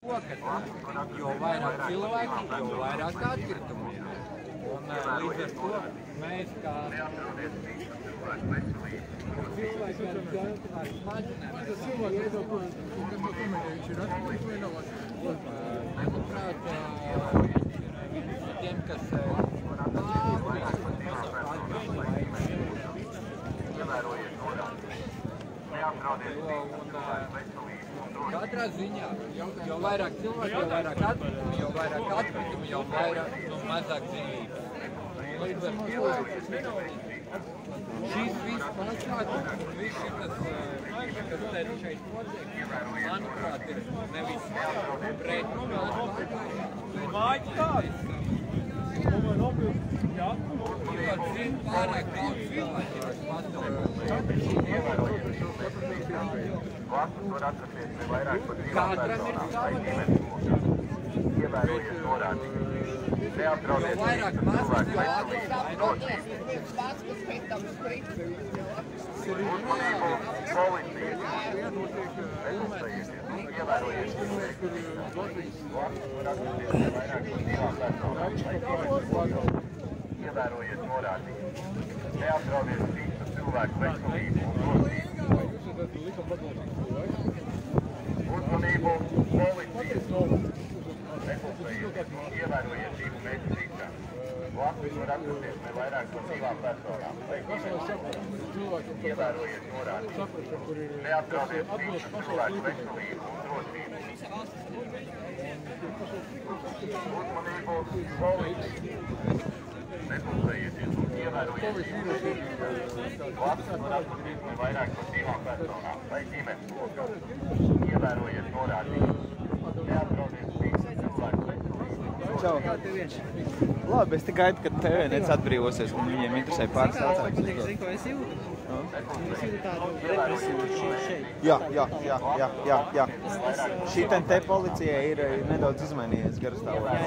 Jo vairāk cilvēki, jo vairāk atkritumu. Un līdz ar to mēs kā cilvēki ar maģinēm. Manuprāt, tiem, kas katrā ziņā, jo vairāk cilvēku, jo vairāk atkritumu, jo vairāk, mazāk dzīvības. Līdz ar to šīs visas pasākums un viss šitas, kas te šeit notiek, manuprāt, ir nevis pret pārāk daudz cilvēki ir pasaulē. Katram ir sava ievērojiet norādījumus. Neapdraudiet vairāk mazāk, jo ievērojiet norādījumus. Neapdraudiet citu cilvēku veselību un drošību. Uzmanību policijas. Neklusējiet, ievērojiet šīm mēģinīšām. Blakus var atrasties ne vairāk par 2 personām. Ievērojiet norādījumus. Neapdraudiet citu cilvēku veselību un drošību. Uzmanību policijas. Neklusējieties un ievērojiet šīm mēģinīšām. Blakus var atrasties ne vairāk par 2 personām vai ģimenes lokā. Ievērojiet norādījumus. Neapdraudiet citu cilvēku veselību. Čau. Labi, es te gaidu, kad TVNets atbrīvosies, un viņiem interesē pāris jautājums. Zini, ko es jūtu? Es jūtu tādu represiju šeit. Jā. Šitien te policijai ir nedaudz izmainījies garastāvoklis.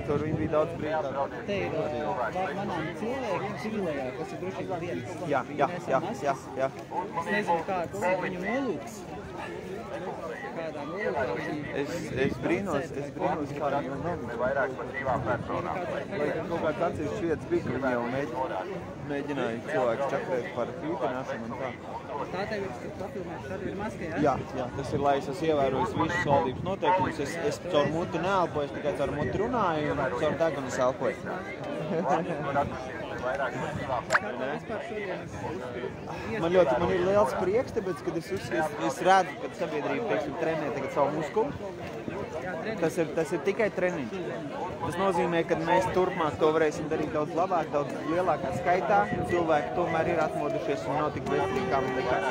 Tur viņi bija daudz brīvāk. Te ir manām cilvēki civilējā, kas ir drošības dienas. Jā. Es nezinu, kāds ir viņu nolūks. Kādā nolūkā Es brīnos, kā viņi Vairāk par 2 personām. Lai kaut kāds atsevišķs vietas bija, ka viņi jau mēģināja cilvēku čakrēt par pīpināšanu un tā. Tā tev ir papilnēta, tad ir maskē, Jā, tas ir, lai es esmu ievērojis visus valdības noteikumus. Es caur muti neelpoju, es tikai caur muti runāju un caur degunu es elpoju. Man ir liels prieks, tāpēc, kad es redzu, kad sabiedrība, teiksim, trenē tagad savu muskulu. Tas ir tikai treniņš. Tas nozīmē, ka mēs turpmāk to varēsim darīt daudz labāk, daudz lielākā skaitā. Cilvēki tomēr ir atmodušies un nav tik veselīgi, kā viņi likās.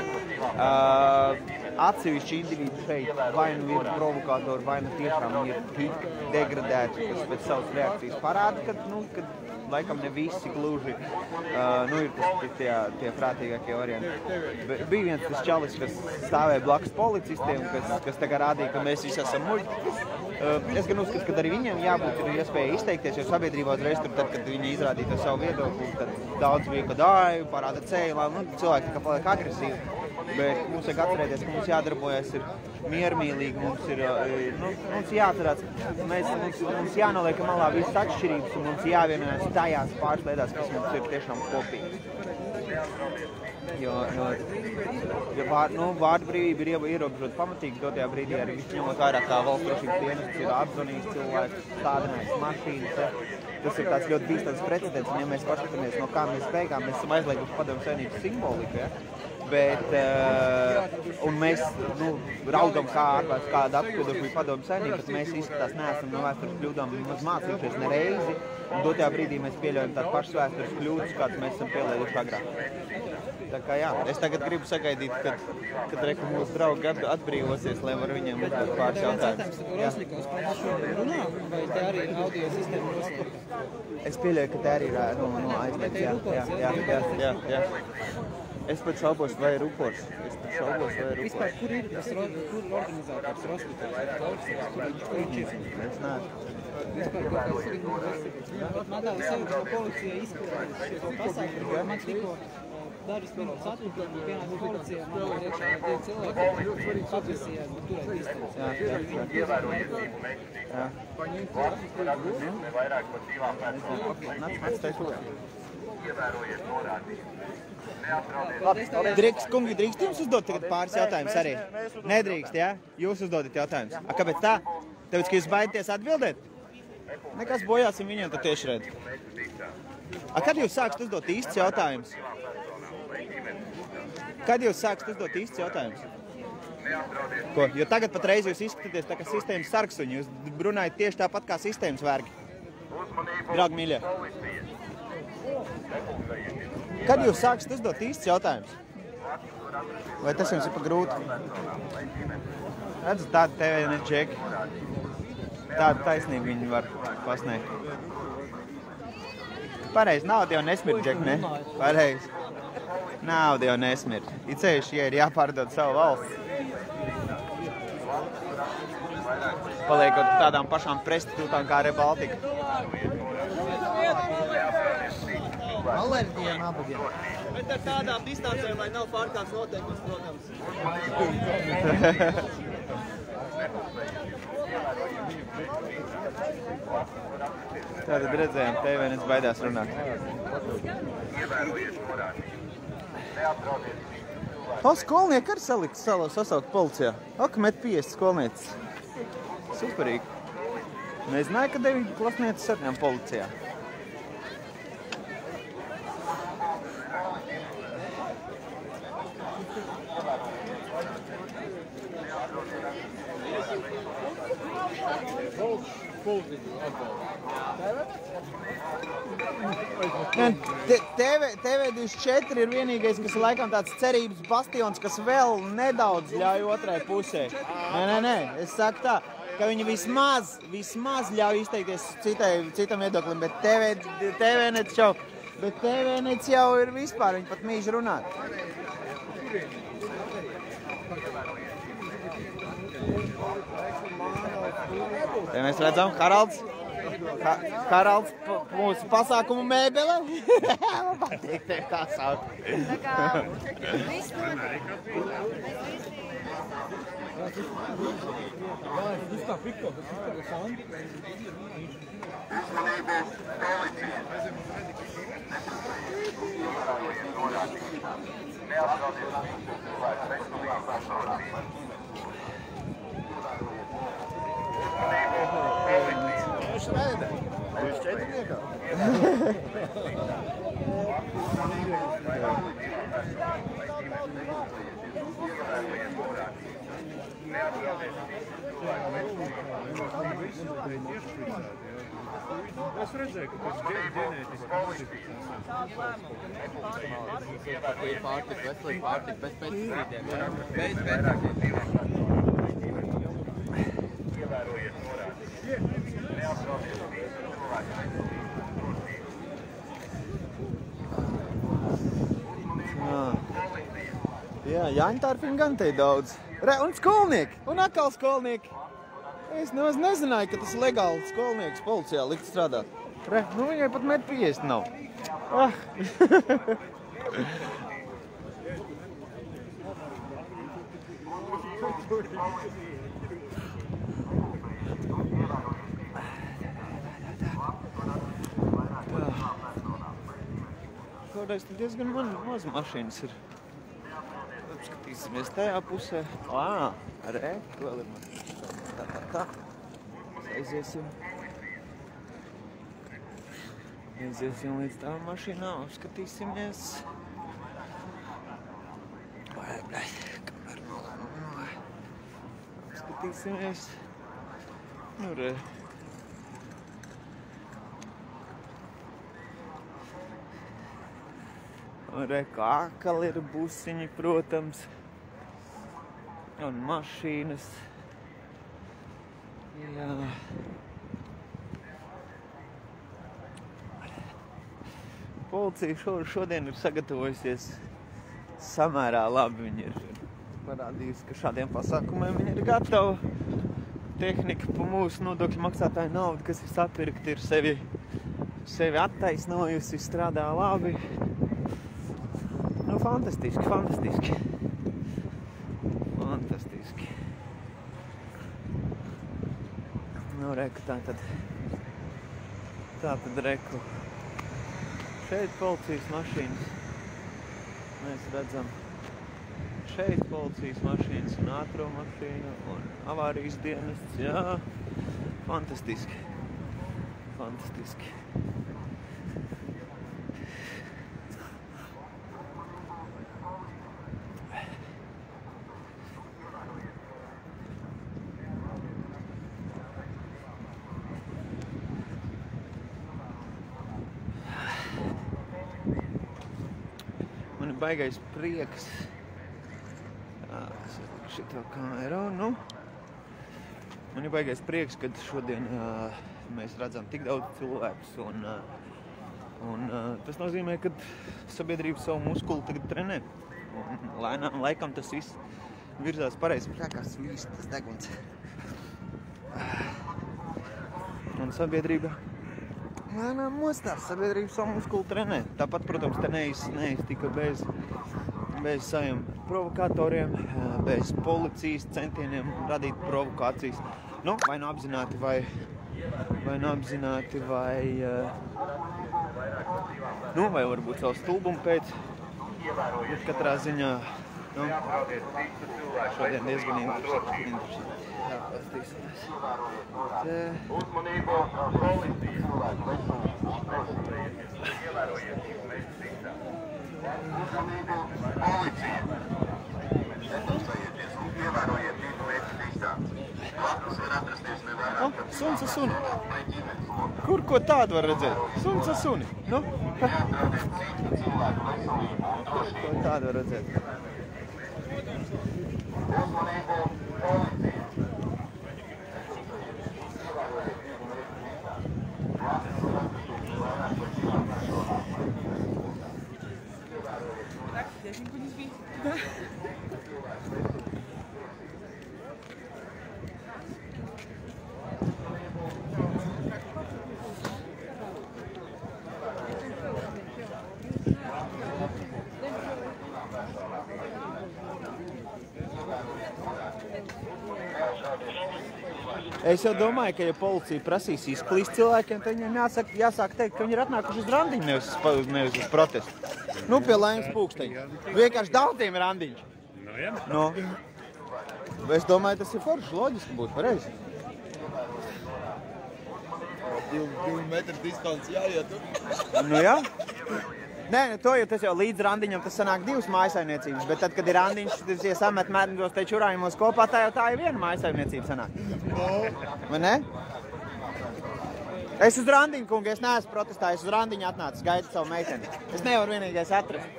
Atsevišķi indivīdi šeit vai nu ir provokātori, vai nu tiešām ir tik degradēti, kas pēc savas reakcijas parāda, ka laikam ne visi gluži ir tie prātīgākie varianti. Bija viens tas čalis, kas stāvēja blakus policistiem, kas tagad rādīja, ka mēs visi esam muļķi. Es gan uzskatu, ka arī viņiem jābūt ir iespēja izteikties, jo sabiedrībā uzreiz tur, tad, kad viņi izrādīja savu viedokli, tad daudz bija, kad parāda ceļu, cilvēki tikai paliek agresīvi. Bet mums vajag atcerēties, ka mums jādarbojas ir miermīlīgi, mums jāatcerās, mums jānoliek malā visas atšķirības un mums jāvienojas tajās pāris lietās, kas mums ir tiešām kopīgi. Jo vārdu brīvība ir ierobežota pamatīgi dotajā brīdī, arī viss ņemot vairāk kā valsts drošības dienestus ir apzvanījis cilvēkus, stādinājis mašīnas. Tas ir tāds ļoti bīstams precedents, un ja mēs paskatāmies, no kā mēs beigām, mēs esam aizlieguši Padomju Savienības simboliku, ja? Un mēs raudam kā ārpēc kāda apspiedoša bija Padomju Savienība, bet mēs izskatās neesam no vēstures kļūdām maz mācījušies ne reizi, un dotajā brīdī mēs pieļaujam tādu pašas vēstures kļūdas, kādas mēs esam pielieguši agrāk. Tā kā jā, es tagad gribu sagaidīt, kad mūsu draugi atbrīvosies, lai var viņiem uzdot pāris jautājumus. Rosnikovs par šodien runā, vai te arī ir audio sistēma Rosnikovs? Es pieļauju, ka te arī ir aizliegts, jā. Es pat šaubos, vai ir upurs. Vispār, kur ir tas organizētājs Rosnikovs? Kur viņš ir? Es neesmu. Vispār, kas ir organizētājs? Man tā sevi, ka policija izpildīs šo pasākumu, man tikko dažas minūtes atpakaļ, un pienāca policija, man var iekšā 2 cilvēki, paprasījās, bet turēt distanci. Kungi, drīkst jums uzdot tagad pāris jautājumus arī? Nedrīkst, jā? Jūs uzdodat jautājumus. A, kāpēc tā? Tāpēc, ka jūs baidieties atbildēt? Nekas bojāsim viņiem tad tieši redz. A, kad jūs sākstat uzdot īsts jautājumus? Kad jūs sākstat uzdot īsts jautājumus? Ko? Jo tagad patreiz jūs izskatāties tā kā sistēmas sarksuņi. Jūs runājat tieši tāpat kā sistēmas vergi. Draugi mīļie. Kad jūs sākstat uzdot īsts jautājumus? Vai tas jums ir pa grūti? Redz, tāda TV džeki. Tādu taisnību viņi var pasniegt. Pareizi, nauda jau nesmird, džek, ne? Pareizi. Nauda jau nesmird. It ceļš, ja ir jāpārdod savu valsts. Paliekot tādām pašām prestitūtām kā Rebaltika. Alerģiem abagiem. Bet ar tādām distancēm, lai nav pārkāps noteikums, protams. Tātad redzējām, TVNS baidās runāt. O, skolnieki arī sasaukt policijā. Ak, met 50 skolniecis. Superīgi. Nezināju, ka 9 klasniecis sarņām policijā. TV24 ir vienīgais, kas ir laikam tāds cerības bastions, kas vēl nedaudz ļauj otrai pusē. Nē, es saku tā, ka viņi vismaz ļauj izteikties citam viedoklim, bet TVNets jau ir vispār, viņi pat mīž runāt. Te mēs redzam, Haralds mūsu pasākumu mēbele. Man patīk tev tā saukt. Tā kā viss Es redzēju, ka tas ģenētiski Pārtika, veselīga pārtika, bez pesticīdiem. Jā, Jāņtārfiņu gan te ir daudz. Un skolnieki, un atkal skolnieki. Es nemaz nezināju, ka tas ir legāli skolnieks policijā likt strādāt. Nu viņai pat met 50 nav. Kādreiz tad diezgan maz mašīnas ir. Apskatīsimies tajā pusē. Re, vēl ir man. Tā. Aiziesim līdz tām mašīnām, apskatīsimies. Apskatīsimies. Nu, re. Re, kā akali ir busiņi, protams. Un mašīnas. Jā. Policija šodien ir sagatavojusies samērā labi. Viņi ir parādījusi, ka šādiem pasākumiem viņi ir gatavi. Tehnika pa mūsu nodokļu maksātāju naudu, kas ir sapirkta, ir sevi attaisnojusi, strādā labi. Nu, Nu, fantastiski, fantastiski. Fantastiski. Nu, reku, tātad reku. Šeit policijas mašīnas. Mēs redzam šeit policijas mašīnas un ātro mašīnu un avārijas dienests. Jā, fantastiski. Fantastiski. Man ir baigais prieks. Šito kameru, nu. Man ir baigais prieks, kad šodien mēs redzam tik daudz cilvēkus un tas nozīmē, ka sabiedrība savu muskulu tagad trenē. Un lēnām laikam tas viss virzās pareizi. Prākās vīst tas deguns. Un sabiedrība lēnām mostās, sabiedrība savu muskulu trenē. Tāpat, protams, te neiztika bez saviem provokatoriem, bez policijas centieniem radīt provokācijas. Nu, vai nu apzināti, vai varbūt savu stulbumu pēc. Bet katrā ziņā, nu, šodien diezgan interesanti. Jāpastīsimies. Uzmanību policijas cilvēku veselības. Ievērojiet policija. Netraucējieties un ievērojiet tītu veselībā. Blakus var atrasties nevairāk. Suns ar suni. Kur ko tādu var redzēt? Suns ar suni. Nu? Neatraudiet citu cilvēku veselību. Ko tādu var redzēt? Uzmanību policija. Я ж не буду сбить. Es jau domāju, ka ja policija prasīs izklīst cilvēkiem, tad viņiem jāsāk teikt, ka viņi ir atnākuši uz randiņu, nevis uz protestu. Nu, pie Laimas pūksteņa. Vienkārši daudziem randiņš. Nu, es domāju, tas ir forši, loģiski būtu pareizi. 2 metru distants jāiet. Nu, jā. Nē, to jau tas jau līdz randiņam, tas sanāk 2 mājsaimniecības, bet tad, kad ir randiņš, tas iesamet mēdņos te čurājumos kopā, tā jau tā ir 1 mājsaimniecība sanāk. Vai ne? Es uz randiņu, kungi, es neesmu protestājis, uz randiņu atnācis, gaidu savu meiteni. Es nevaru vienīgais atrast.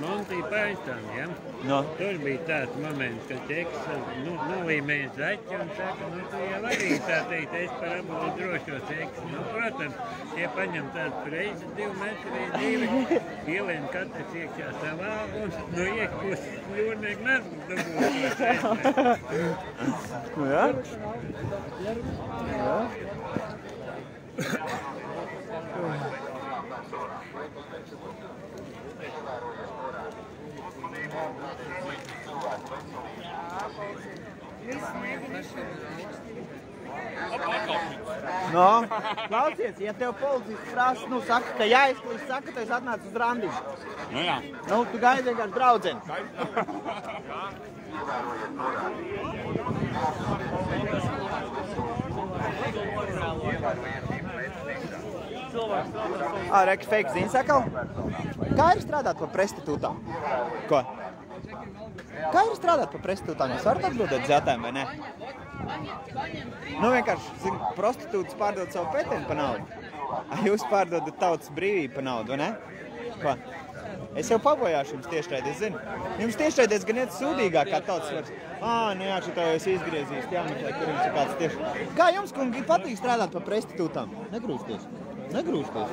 Monty Python, ja? No. Tur bija tāds moments, kad Čeks nolīmēja zaķi un saka, nu tu jau arī tā teikt, es par abolu drošo seksu. Nu, protams, tie paņem tādu reizi 2 metri, 2, ielien katrs iekšā savā un no iekšpus jūrnieki nedabūs to seksu. Nu, jā? Jā. No, klausies, ja tev policists prasa, nu, saka, ka jāizklīst, saka, ka es atnācu uz randiņu. Nu jā. Nu, tu gaidi vienkārši draudzeni. Reks fake ziņas atkal? Kā ir strādāt pa prestitūtām? Ko? Kā ir strādāt pa prestitūtām? Jūs varat atbildēt zētēm, vai ne? Nu vienkārši, zin, prostitūtas pārdod savu peteni pa naudu. Jūs pārdodat tautas brīvību pa naudu, vai ne? Ko? Es jau pabojāšu jums tiešraidi, es zinu. Jums tiešraidēs gan iet sūdīgāk kā tautas vairs. Nu jā, šitā jau es izgriezīšu, jāmeklē, kur jums ir kāds tieši. Kā jums, kungi, patīk strādāt pa prestitūtām? Negrūsties. Negrūsties.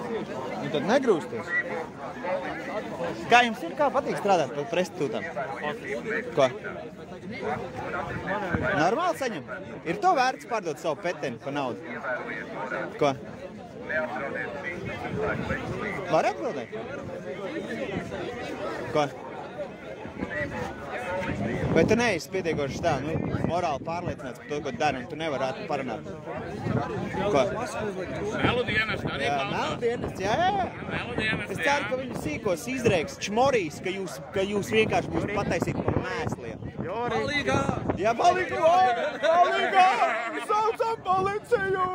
Nu tad negrūsties. Kā jums ir, kā patīk strādāt pa prestitūtām? Ko? Normāli saņem? Ir to vērts pārdot savu peteni pa naudu? Ko? Var atbildēt? Ko? Vai tu neesi pietiekoši tā, morāli pārliecināts par to, ko dari, un tu nevari parunāt? Ko? Melu dienas arī Jā, melu dienas, jā. Es ceru, ka viņi sīkos izreiks, čmorīs, ka jūs vienkārši būs pataisīti par mēsliem. Palīgā! Jā, palīgā! Palīgā! Saucam policiju!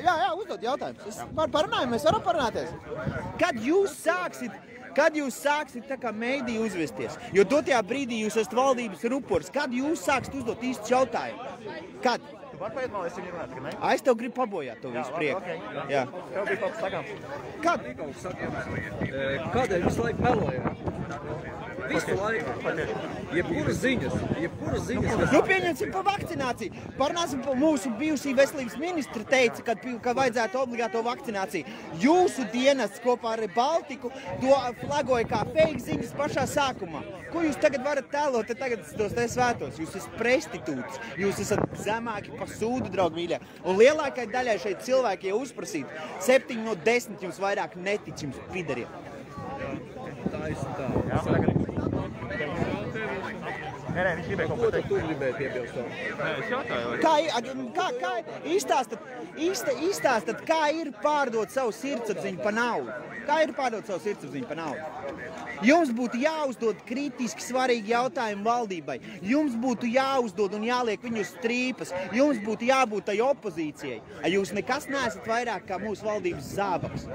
Jā, uzdod jautājumus. Mēs varam parunāties. Kad jūs sāksiet tā kā meidī uzvesties? Jo dotajā brīdī jūs esat valdības rupurs. Kad jūs sāksiet uzdot īstus jautājumus? Kad? Tu vari paiet man, es viņu runāt, ka ne? Es tev gribu pabojāt to visu prieku. Jā. Tev bija kaut kas sakāms. Kad? Kādēļ visu laiku melojāt? Visu laiku. Jebkuras ziņas. Nu, pieņemsim par vakcināciju. Parunāsim par mūsu bijusī veselības ministra teica, ka vajadzētu obligāto vakcināciju. Jūsu dienests kopā ar Baltiku to flagoja kā fake ziņas pašā sākumā. Ko jūs tagad varat tēlot tagad tos te svētos? Jūs esat prestitūts, jūs esat zemāki par sūdu, draugi mīļie. Un lielākai daļai šeit cilvēki, ja uzprasīt, 7 no 10 jums vairāk netic jums pidariem. Tā. Nē, viņš gribēja kaut Ko tu gribēji piebilst? Nē, es jautāju. Izstāstat, kā ir pārdot savu sirdsapziņu pa naudu? Kā ir pārdot savu sirdsapziņu pa naudu? Jums būtu jāuzdod kritiski svarīgi jautājumi valdībai. Jums būtu jāuzdod un jāliek viņu strīpas. Jums būtu jābūt tai opozīcijai. Jūs nekas neesat vairāk kā mūsu valdības zābaks.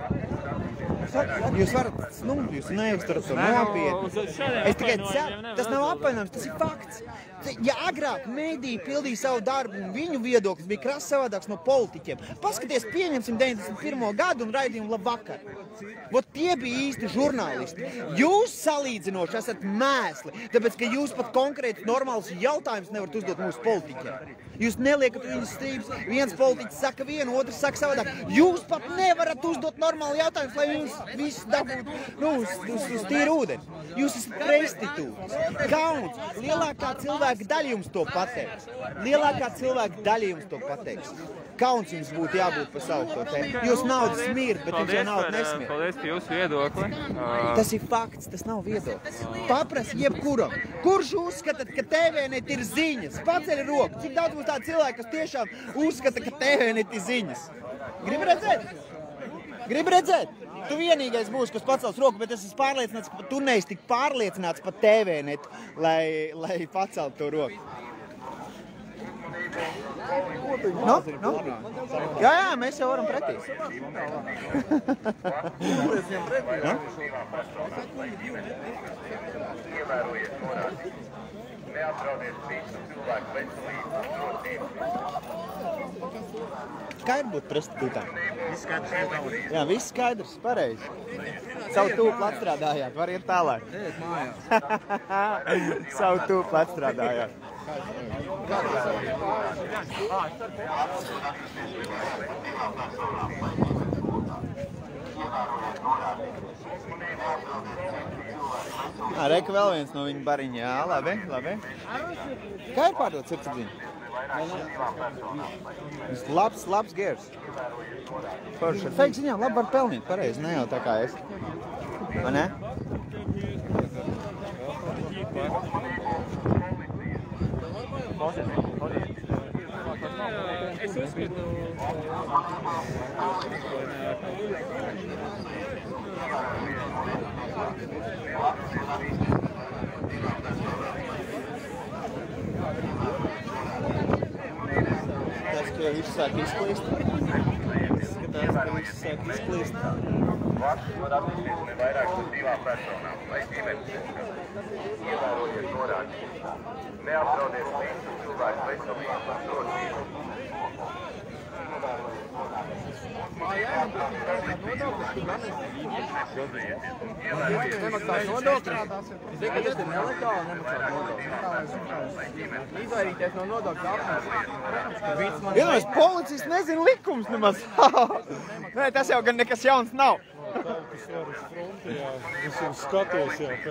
Jūs varat, jūs neuztarat to nopietni. Es tikai ceru, tas nav apvainojums, tas ir fakts. Ja agrāk mēdī pildīja savu darbu un viņu viedoklis bija krasi savādāks no politiķiem, paskaties, pieņemsim 91. gadu un raidījumu labvakar. Vot tie bija īsti žurnālisti. Jūs salīdzinoši esat mēsli, tāpēc, ka jūs pat konkrēti normālus jautājumus nevarat uzdot mūsu politiķiem. Jūs neliekat viņas strības, viens politiķis saka vienu, otrs saka savādāk. Jūs pat nevarat uzdot normālu jautājumus, lai jūs visus dabūtu uz tīru ūdeni. Jūs esat prestitūts. Kauns. Lielākā cilvēka daļa jums to pateiks. Kauns jums būtu jābūt par savu to te. Jūs naudu smirt, bet jums jau naudu nesmirt. Paldies par jūsu viedokli. Tas ir fakts, tas nav viedoklis. Paprasti jebkuram. Kurš uzskata, ka TVNet ir ziņas? Paceļ roku. Cik daudz būs tādi cilvēki, kas tiešām uzskata, ka TVNet ir ziņas? Gribi redzēt? Tu vienīgais būsi, kas pacels roku, bet es esmu pārliecināts, ka tu neesi tik pārliecināts par TVNet, lai paceltu to roku. Nu? Jā, mēs jau varam pretī. Neapdraudiet visu cilvēku veselību un drošību. Kā ir būt prestitūtām? Viss skaidrs. Jā, viss skaidrs, pareizi. Savu tūpu atstrādājāt, var iet tālāk. Ēd mājās. Savu tūpu atstrādājāt. Reika vēl viens no viņa bariņa, jā, labi. Kā ir pārdot sirdsapziņu? Labs gers. Forši. Fake ziņām labi var pelnīt, pareizi, ne jau tā kā es. Vai ne? Es uzskatu, Tas, ka viss sāk izklīst. Vakcīnu var attīstīt ne vairāk par 2 personām vai ģimenes. Ievērojiet norādījumus. Neapdraudiet visu cilvēku veselību un drošību. Nemaksāt nodokļus. Es zinu, ka tas ir nelegāli nemaksāt nodokļus. Izvairīties no nodokļu apmaksas. Vienmēr policists nezina likums nemaz. Nē, tas jau gan nekas jauns nav. Es jau skatos jau, ka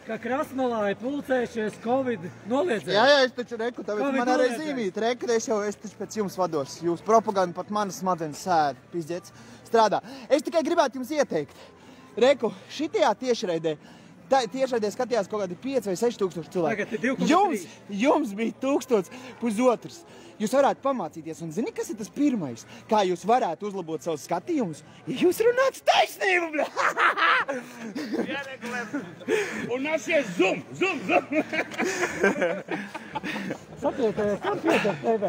ka Krasnolā ir pulcējušies Covid noliedzēji. Jā, es taču reku, tāpēc man arī zīmīt. Reku, es taču pēc jums vados. Jūs propaganda pat manas smadzenes sēd, pizdziets, strādā. Es tikai gribētu jums ieteikt. Reku, šitajā tiešraidē skatījās kaut kādi 5 vai 6 tūkstoši cilvēki. Jums bija 1500. Jūs varētu pamācīties un zini, kas ir tas pirmais? Kā jūs varētu uzlabot savus skatījumus? Ja jūs runātu taisnību, bļa! Un nācies zum! Sapietējies, kam pieder TV?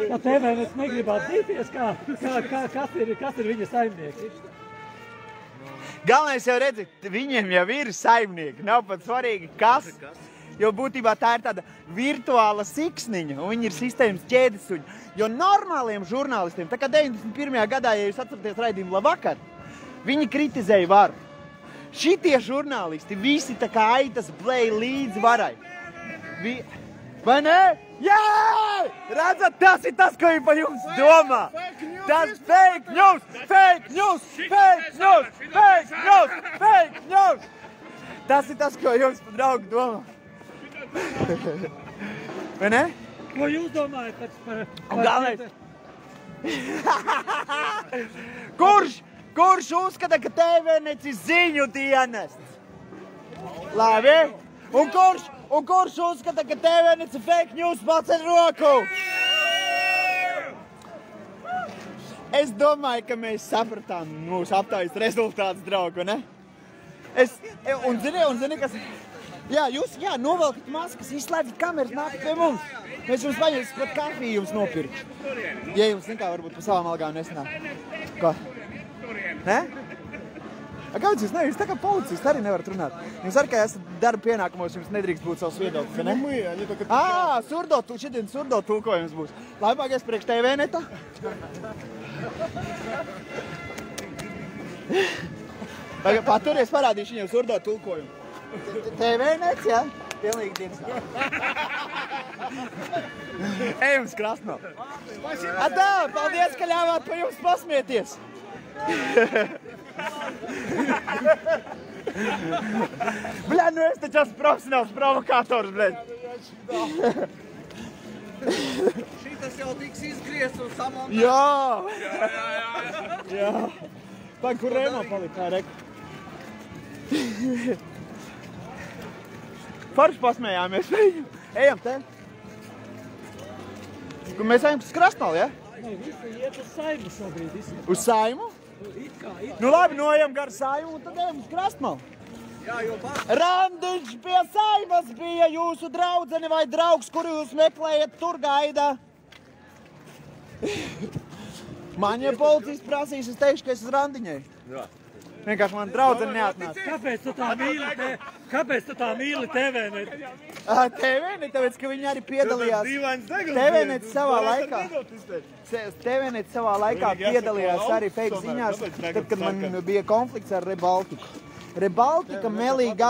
Ja TV negribētu dzīties, kas ir viņa saimnieki? Galvenais jau redzi, viņiem jau ir saimnieki, nav pat svarīgi kas, jo būtībā tā ir tāda virtuāla siksniņa, un viņi ir sistēmas ķēdesuņi. Jo normāliem žurnālistiem, tā kā 91. gadā, ja jūs atceraties raidījumu Labvakar, viņi kritizēja varu. Šitie žurnālisti visi tā kā aitas blēja līdz varai. Vai ne? Jā! Redzat, tas ir tas, ko viņi par jums domā. Tas fake news! Tas ir tas, ko jums par draugu domā. Vai ne? Ko jūs domājat par Kurš uzskata, ka TVNets ir ziņu dienests? Labi? Un kurš uzskata, ka TVNets ir fake news, paceļ roku? Es domāju, ka mēs sapratām mūsu aptājas rezultātus, draugu, ne? Un zini, kas... Jā, jūs, novelkat maskas, izslēdzat kameras, nākat pie mums. Mēs jums paņemsim, pat kafiju jums nopirkšu. Ja jums nekā varbūt pa savām algām nesanāk. Ko? Ne? Kāpēc jūs nevis? Tā kā policists arī nevarat runāt. Jums arī, kā esat darba pienākumos, jums nedrīkst būt savs viedoklis, ne? Surdo tulkojums būs. Labākais priekš TVNeta. Paturies, parādīšu viņam surdo tulkojumu. TVNets, jā? Pilnīgi dienas. Ejam uz Krasno. Atā, paldies, ka ļāvāt pa jums pasmieties. Bļa, nu es taču esmu profesionāls provokators, bļa. Šitas jau tiks izgriezt un samontēt. Jā. Tā, kur Rēmā palika, reku. Forši pasmējāmies viņu. Ejam te. Mēs ejam uz Krasnolu, ja? Nē, visi iet uz Saimu šobrīd. Uz Saimu? Nu labi, noejam gar Saimu un tad ejam uz Krasnolu. Randiņš pie Saimas bija jūsu draudzene vai draugs, kuru jūs meklējat, tur gaida. Man, ja policists prasīs, es teikšu, ka es uz randiņai. Vienkārši man draudzene neatnāca. Kāpēc tu tā mīli TVNet? TVNet, tāpēc, ka viņi arī piedalījās. TVNet savā laikā piedalījās arī fake ziņās, tad, kad man bija konflikts ar Rebaltiku. Rebaltika melīgi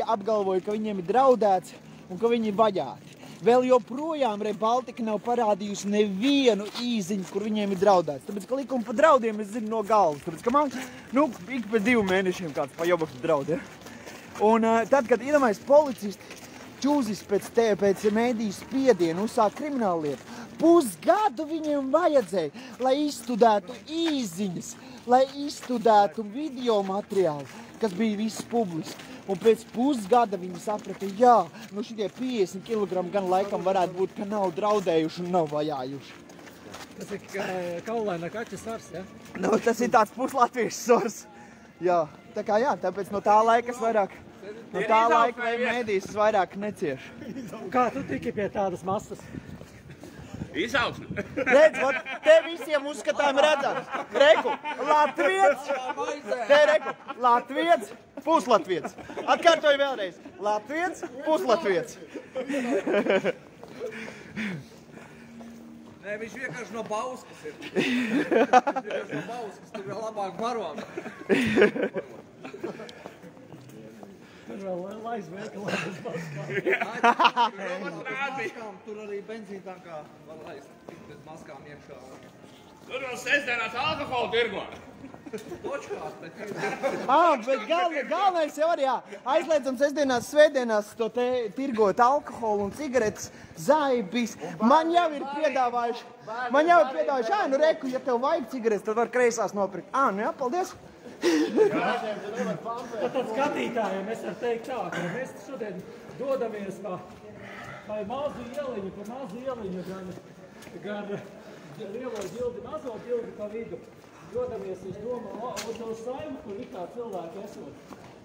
apgalvoja, ka viņiem ir draudēts un ka viņi ir vajāti. Vēl joprojām Rebaltika nav parādījusi nevienu īziņu, kur viņiem ir draudēts. Tāpēc, ka likumu pa draudiem es zinu no galvas. Tāpēc, ka man, ik pēc 2 mēnešiem kāds pa jobaktu draud, ja? Un tad, kad iedomājas policisti čūzis pēc mēdīju spiedienu uzsāk kriminālu lietu, pusgadu viņiem vajadzēja, lai izstudētu īziņas, lai izstudētu video materiālu, kas bija viss publiski. Un pēc pusgada viņi saprata, jā, nu šitie 50 kg gan laikam varētu būt, ka nav draudējuši un nav vajājuši. Tas ir kaulaina kaķa svars, ja? Nu, tas ir tāds puslatviešu svars. Jā, tā kā jā, tāpēc no tā laika es vairāk, mēdīs es vairāk neciešu. Kā tu tiki pie tādas masas? Izaugsme. Redz, te visiem uzskatām redzams. Reku, latviets, latviets, puslatviets. Atkārtoju vēlreiz. Latviets, puslatviets. Nē, viņš vienkārši no Bauskas ir. Viņš no Bauskas, tur vēl labāk baroši. Tur vēl aizveikalā bez maskām. Tur arī benzīntankā var laist bez maskām iekšā. Tur vēl sestdienās alkoholu tirgo. Bet galvenais jau arī, jā, aizliedzam sestdienās, svētdienās to te tirgot alkoholu un cigaretes, zaibis. Man jau ir piedāvājuši, nu reku, ja tev vajag cigaretes, tad var kreisās nopirkt. Nu jā, paldies. Tad skatītājiem es varu teikt tā, ka mēs šodien dodamies pa mazu ieliņu, gan lielo ģildi, mazo ģildi pa vidu. Dodamies uz Saimu, kur ir kā cilvēki esot.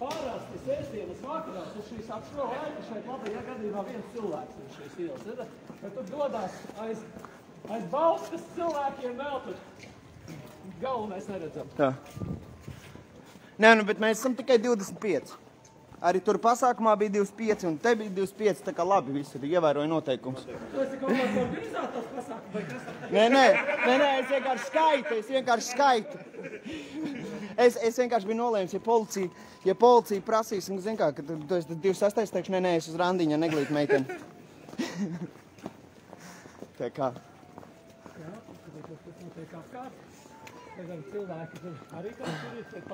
Pārāsti sestdienas vakarās uz šīs apšlo laika šeit labajā gadījumā viens cilvēks uz šīs ielas. Bet tur dodās aiz Bauskas cilvēkiem vēl tur. Galvu mēs neredzam. Tā. Nē, nu, bet mēs esam tikai 25. Arī tur pasākumā bija 25 un te bija 25, tā kā labi visi ievēroja noteikums. Tu esi kaut kāds organizators pasākums, vai kas? Nē, es vienkārši skaitu. Es vienkārši biju nolēmis, ja policija prasīs, un zin kā, ka tu esi 26, teikšu, nē, es uz randiņa neglīt meiteni. Tā kā. Jā, tas notiek apkārt. Cilvēki tur arī kaut kur ir šeit.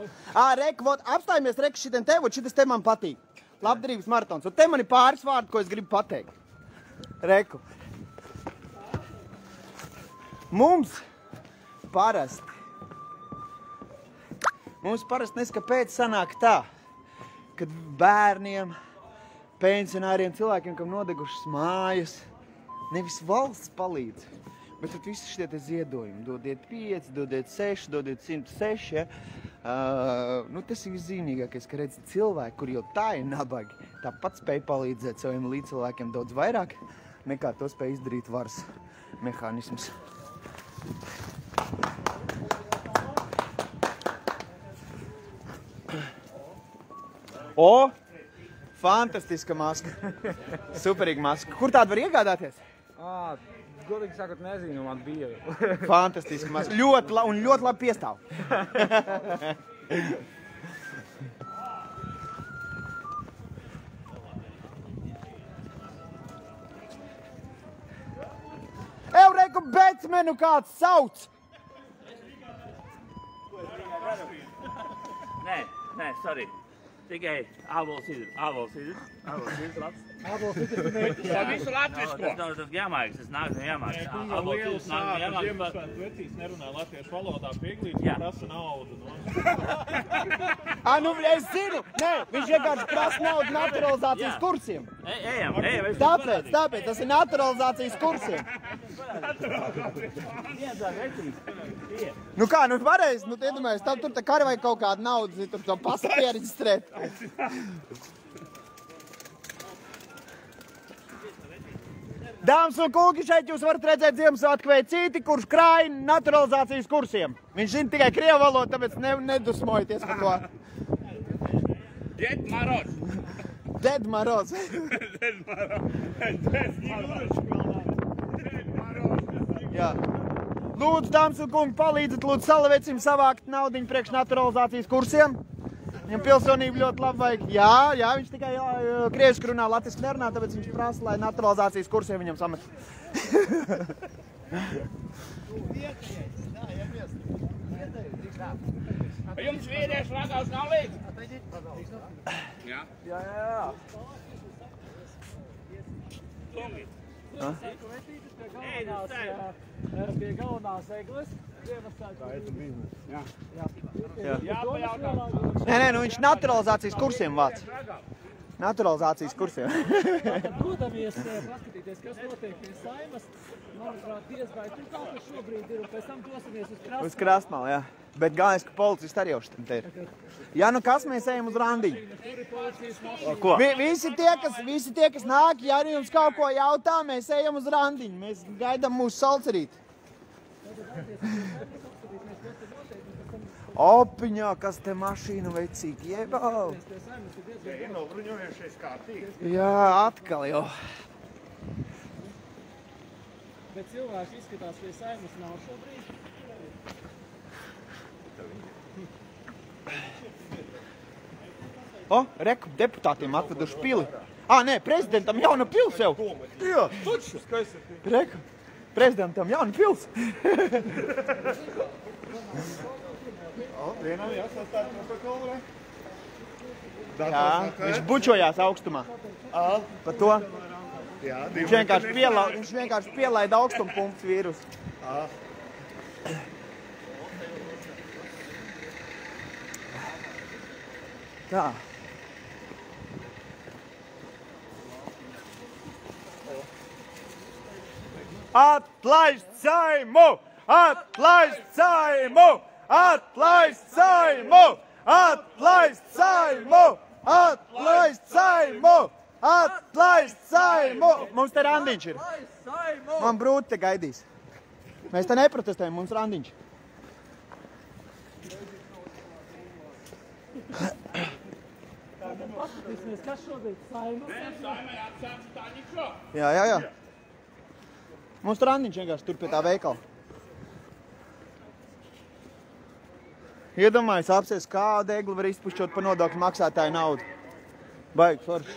Reku, apstājamies, Reku, šitien šitas te man patīk. Labdarības maratons. Un te man ir pāris vārdi, ko es gribu pateikt. Reku. Mums parasti neskapēc sanāk tā, kad bērniem, pensionāriem, cilvēkiem, kam nodegušas mājas, nevis valsts palīdz. Bet tad visi šitie te ziedojumi, dodiet 5, dodiet 6, dodiet 106, ja? Nu, tas ir viszīmīgākais, ka redz cilvēki, kur jau tā ir nabagi, tāpat spēj palīdzēt saviem līdzcilvēkiem daudz vairāk, nekā to spēj izdarīt varas mehānisms. Fantastiska maska. Superīga maska. Kur tādu var iegādāties? Godīgi sakot, nezinu, man bija. Fantastiski maz. Ļoti labi piestāv. Reku, Betsmenu kāds sauc! Nē, sorry. Tikai ābols ir labs. Ābols ir mērķis. Jā, visu latvisko. Tas nav tas Jamaikas, tas nāk no Jamaikas. Lielu sāpes Ziemassvētku vecīs nerunā latviešu valodā pieglīt, prasa naudu. Nu, es zinu, nē, viņš vienkārši prasa naudu naturalizācijas kursiem. Ejam. Tāpēc, tas ir naturalizācijas kursiem. Nu kā, nu pareizi, nu iedomājies, tam tur tā kara vai kaut kāda naudas, tur to pasa piereģistrēt. Dāmas un kungi, šeit jūs varat redzēt Ziemassvētku veicīti, kurš krāj naturalizācijas kursiem. Viņš zina tikai krievu valodu, tāpēc nedusmojieties par to. Ded Maroz. Ded Maroz. Jā. Lūdzu, dāmas un kungi, palīdzat lūdzu Salavecim savākt naudiņu priekš naturalizācijas kursiem. Viņam pilsonību ļoti labi vajag. Jā, viņš tikai krieviski runā, latviski nerunā, tāpēc viņš prasa, lai naturalizācijas kursiem viņam samet. Jums vīriešu ragavs nav līdzi? Jā. Pie galvenās egles. Nē, nu viņš naturalizācijas kursiem vāc. Naturalizācijas kursiem. Dodamies paskatīties, kas notiek pie Saimas. Manuprāt, diezvēj tur kaut kas šobrīd ir, un pēc tam dosimies uz Krasmalu. Uz Krasmalu, jā. Bet galvenais, ka policisti arī jau šitam te ir. Ja nu kas, mēs ejam uz randiņu. Ko? Visi tie, kas nāk, ja arī jums kaut ko jautā, mēs ejam uz randiņu. Mēs gaidām mūsu salcerīti. Opiņā, kas te mašīnu veicīgi iebal. Ir nobruņojušies kārtīgi. Jā, atkal jau. Bet cilvēki izskatās, pie Saimas nav šobrīd. Reku, deputātiem atveduši pili. Nē, prezidentam jauna pils jau. Jā, taču. Reku. Prezidentam jauna pils. Vienam jāsastāda protokolu, vai? Jā, viņš bučojās augstumā. Par to. Jā, viņš vienkārši pielaida augstumpumps vīrusu. Tā. Atlaist Saimu! Atlaist Saimu! Atlaist Saimu! Atlaist Saimu! Atlaist Saimu! Atlaist Saimu! Mums te randiņš ir. Man brūti te gaidīs. Mēs te neprotestējam, mums randiņš. Paskatīsimies, kas šodien Saima. Jā. Mums randiņš vienkārši tur pie tā veikala. Iedomājies, apsies, kādu egli var izpušķot par nodokļu maksātāju naudu. Baigi, forši.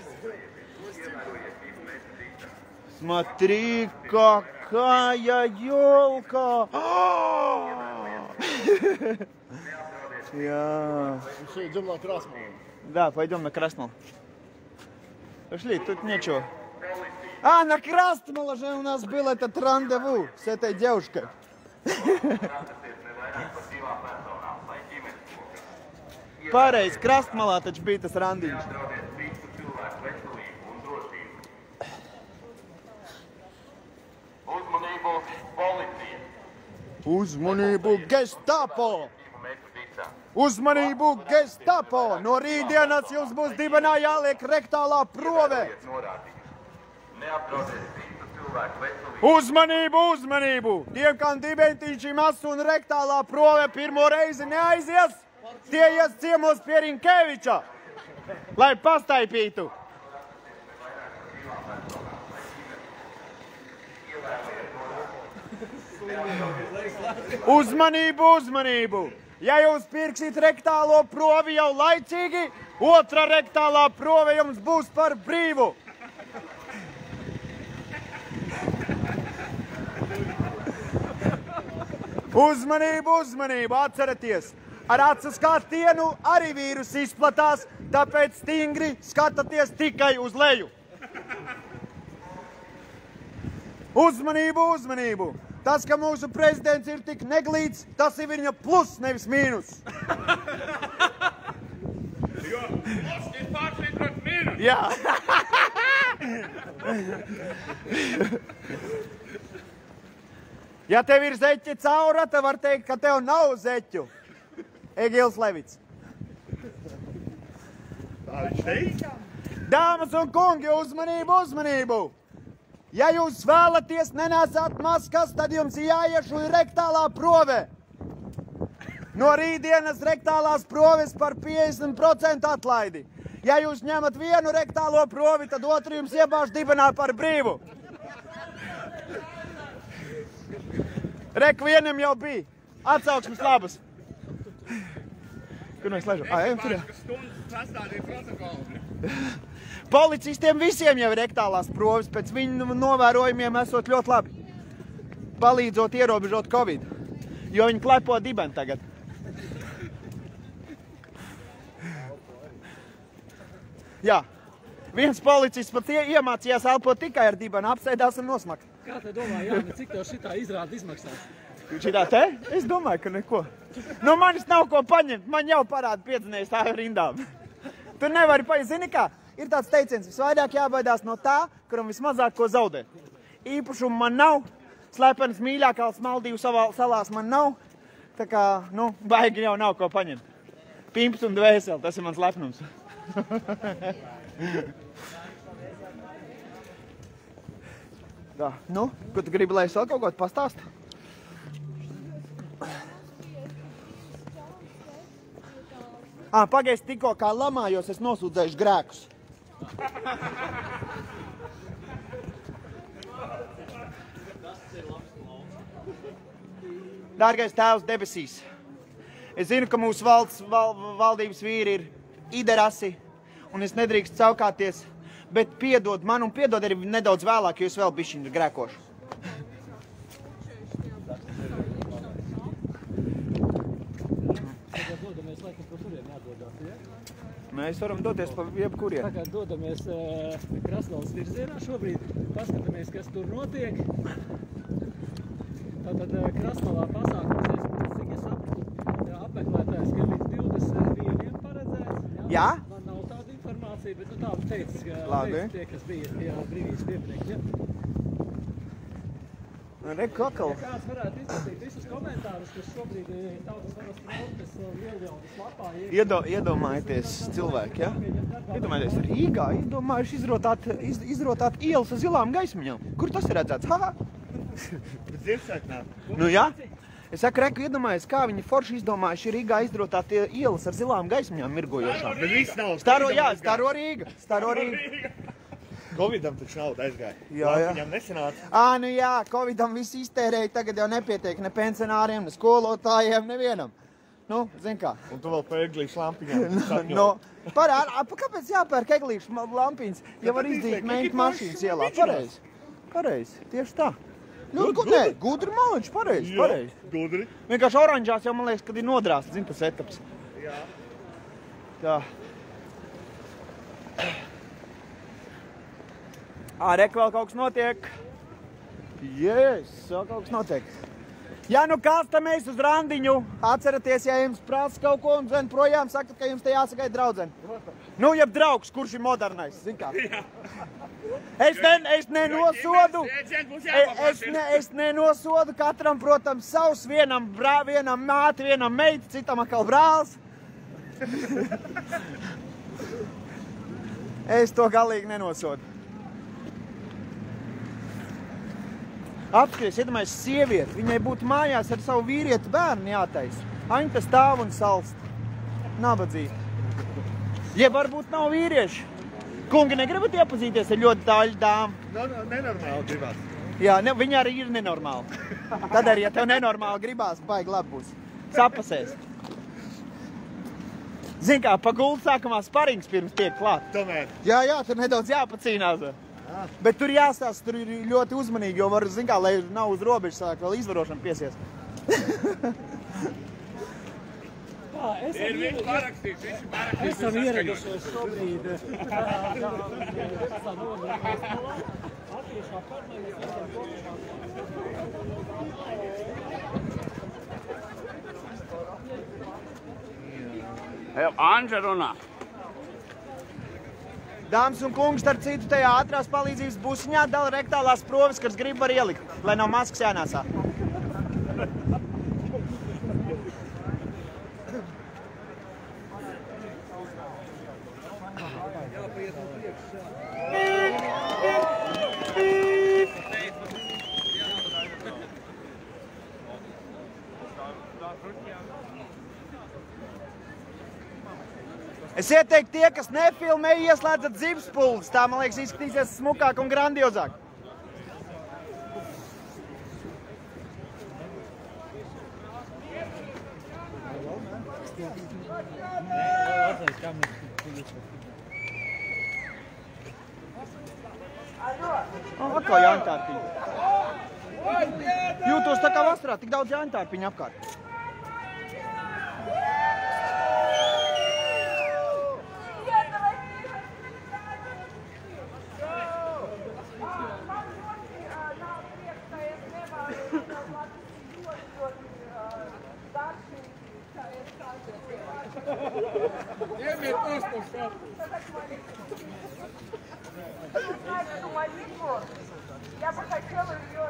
Смотри, какая ёлка! Я. Все, идем на Красного. Да, пойдем на Красного. Пошли, тут нечего. А, на Красного же у нас был этот рандеву с этой девушкой. Pareizi, Krastmalā taču bija tas randiņš. Uzmanību, policija! Uzmanību, Gestapo! Uzmanību, Gestapo! No rītdienas jums būs dibenā jāliek rektālā prove! Uzmanību, uzmanību! Tiem, kam dibentiņš mas un rektālā prove pirmo reizi neaizies, tie ies ciemos pie Rinkeviča, lai pastaipītu. Uzmanību, uzmanību! Ja jūs pirksit rektālo provi jau laicīgi, otra rektālā prove jums būs par brīvu. Uzmanību, uzmanību! Atceraties! Ar acu skatienu arī vīrus izplatās, tāpēc stingri skatāties tikai uz leju. Uzmanību, uzmanību! Tas, ka mūsu prezidents ir tik neglīts, tas ir viņa plus, nevis mīnus. Jo, plus ir pārsvītrot mīnus. Jā. Ja tev ir zeķi caura, tad var teikt, ka tev nav zeķu. Egils Levits. Tā viņš teica? Dāmas un kungi, uzmanību, uzmanību! Ja jūs vēlaties nenēsāt maskas, tad jums jāiešuj rektālā prove. No rītdienas rektālās proves par 50% atlaidi. Ja jūs ņemat vienu rektālo provi, tad otru jums iebāž dibenā par brīvu. Rek, vienam jau bija. Atsauksmes labas. Kur mēs ležam? Ejam tur jā. Stundas sastādīt protokolu. Policistiem visiem jau ir rektālās proves, pēc viņu novērojumiem esot ļoti labi. Palīdzot ierobežot Covid, jo viņi klepo dibeni tagad. Jā, viens policists pat iemācījās elpot tikai ar dibeni, apsēdās un nosmakt. Kā te domā, Jāni, cik tev šitā izrāda izmaksās? Šitā te? Es domāju, ka neko. No manis nav ko paņemt, man jau parāda piedzinējis tā rindām. Tu nevari paņemt, zini kā? Ir tāds teiciens, visvairāk jābaidās no tā, kuram vismazāk ko zaudē. Īpašumu man nav, slepenas mīļākās Maldīvu salās man nav, tā kā, nu, baigi jau nav ko paņemt. Pimps un dvēseli, tas ir mans lepnums. Tā, nu, ko tu gribi, lai es vēl kaut ko pastāstu? Pagaist tikko kā lamājos, es nosūdzējuši grēkus. Dārgais Tēvs debesīs, es zinu, ka mūsu valdības vīri ir iderasi, un es nedrīkst caukāties, bet piedod man un piedod arī nedaudz vēlāk, jo es vēl bišķiņu grēkošu. Mēs varam doties pa jebkurien. Tā kā dodamies Krasnodas virzienā šobrīd, paskatāmies, kas tur notiek. Tātad Krasnovā pasākums, cik es sapratu, apmeklētājs, ka līdz 21 paredzēts. Jā? Man nav tāda informācija, bet tā teica tie, kas bija brīvības pieminiekļi. Reku akal. Ja kāds varētu izplatīt visus komentārus, kas šobrīd tautas varas protes Lieljaunas lapā Iedomājieties cilvēki, ja? Iedomājieties Rīgā, iedomājuši izrotāt ielas ar zilām gaismiņām. Kur tas ir redzēts? Haha! Bet Ziemassvētnāk. Nu jā. Es saku, Reku, iedomājies, kā viņi forši izdomājuši Rīgā izrotāt ielas ar zilām gaismiņām mirgojošām. Bet viss nav. Staro Rīga. Covidam taču nauda aizgāja. Jā. Viņam nesanāca. Nu jā, Covidam viss iztērēja, tagad jau nepietiek ne pensionāriem, ne skolotājiem, nevienam. Nu, zin kā. Un tu vēl pa eglīšu lampiņām sapņo. Kāpēc jāpērk eglīšu lampiņas, ja var izdīt meņķu mašīnas ielā? Pareizi, tieši tā. Gudri maliņš, pareizi. Gudri. Vienkārši oranžās jau, man liekas, kad ir nodrāsts, zin tas etaps. Jā. Tā. Reku vēl kaut kas notiek. Vēl kaut kas notiek. Ja nu kāds tam mēs uz randiņu, atceraties, ja jums prasa kaut ko un zin projām, sakat, ka jums te jāsagaida draudzeni. Nu, jeb draugs, kurš ir modernais, zin kā. Es nenosodu, es nenosodu katram, protams, savs, vienam māti, vienam meita, citam atkal brālis. Es to galīgi nenosodu. Apskaties, iedomājies sievieti, viņai būtu mājās ar savu vīrieti bērnu jātaisa. Aņta stāv un salst. Nabadzīgi. Jeb varbūt nav vīrieši. Kungi, negribat iepazīties ar ļoti tāļu dāmu? Nenormāli gribās. Jā, viņa arī ir nenormāla. Tad arī, ja tev nenormāli gribās, baigi labi būs. Sapasēs. Zin kā, pa gultu sākamā sparings pirms tiek klāt. Tomēr. Jā, tur nedaudz jāpacīnās. Bet tur jāstāsta, tur ir ļoti uzmanīgi, jo var, zin kā, lai nav uz robežas sāk vēl izvarošana piesies. Esam ieradušies šobrīd. Anža runā. Dāmas un kungi, starp citu, tajā ātrās palīdzības busiņā dala rektālās proves, kas grib var ielikt, lai nav maskas jānēsā. Es ieteiktu tie, kas nefilmē, ieslēdzat zivspulgas. Tā, man liekas, izskatīsies smukāk un grandiozāk. Atkal jāņtārpiņa. Jūtos tā kā vasarā, tik daudz jāņtārpiņa apkārt. Я бы хотела ее...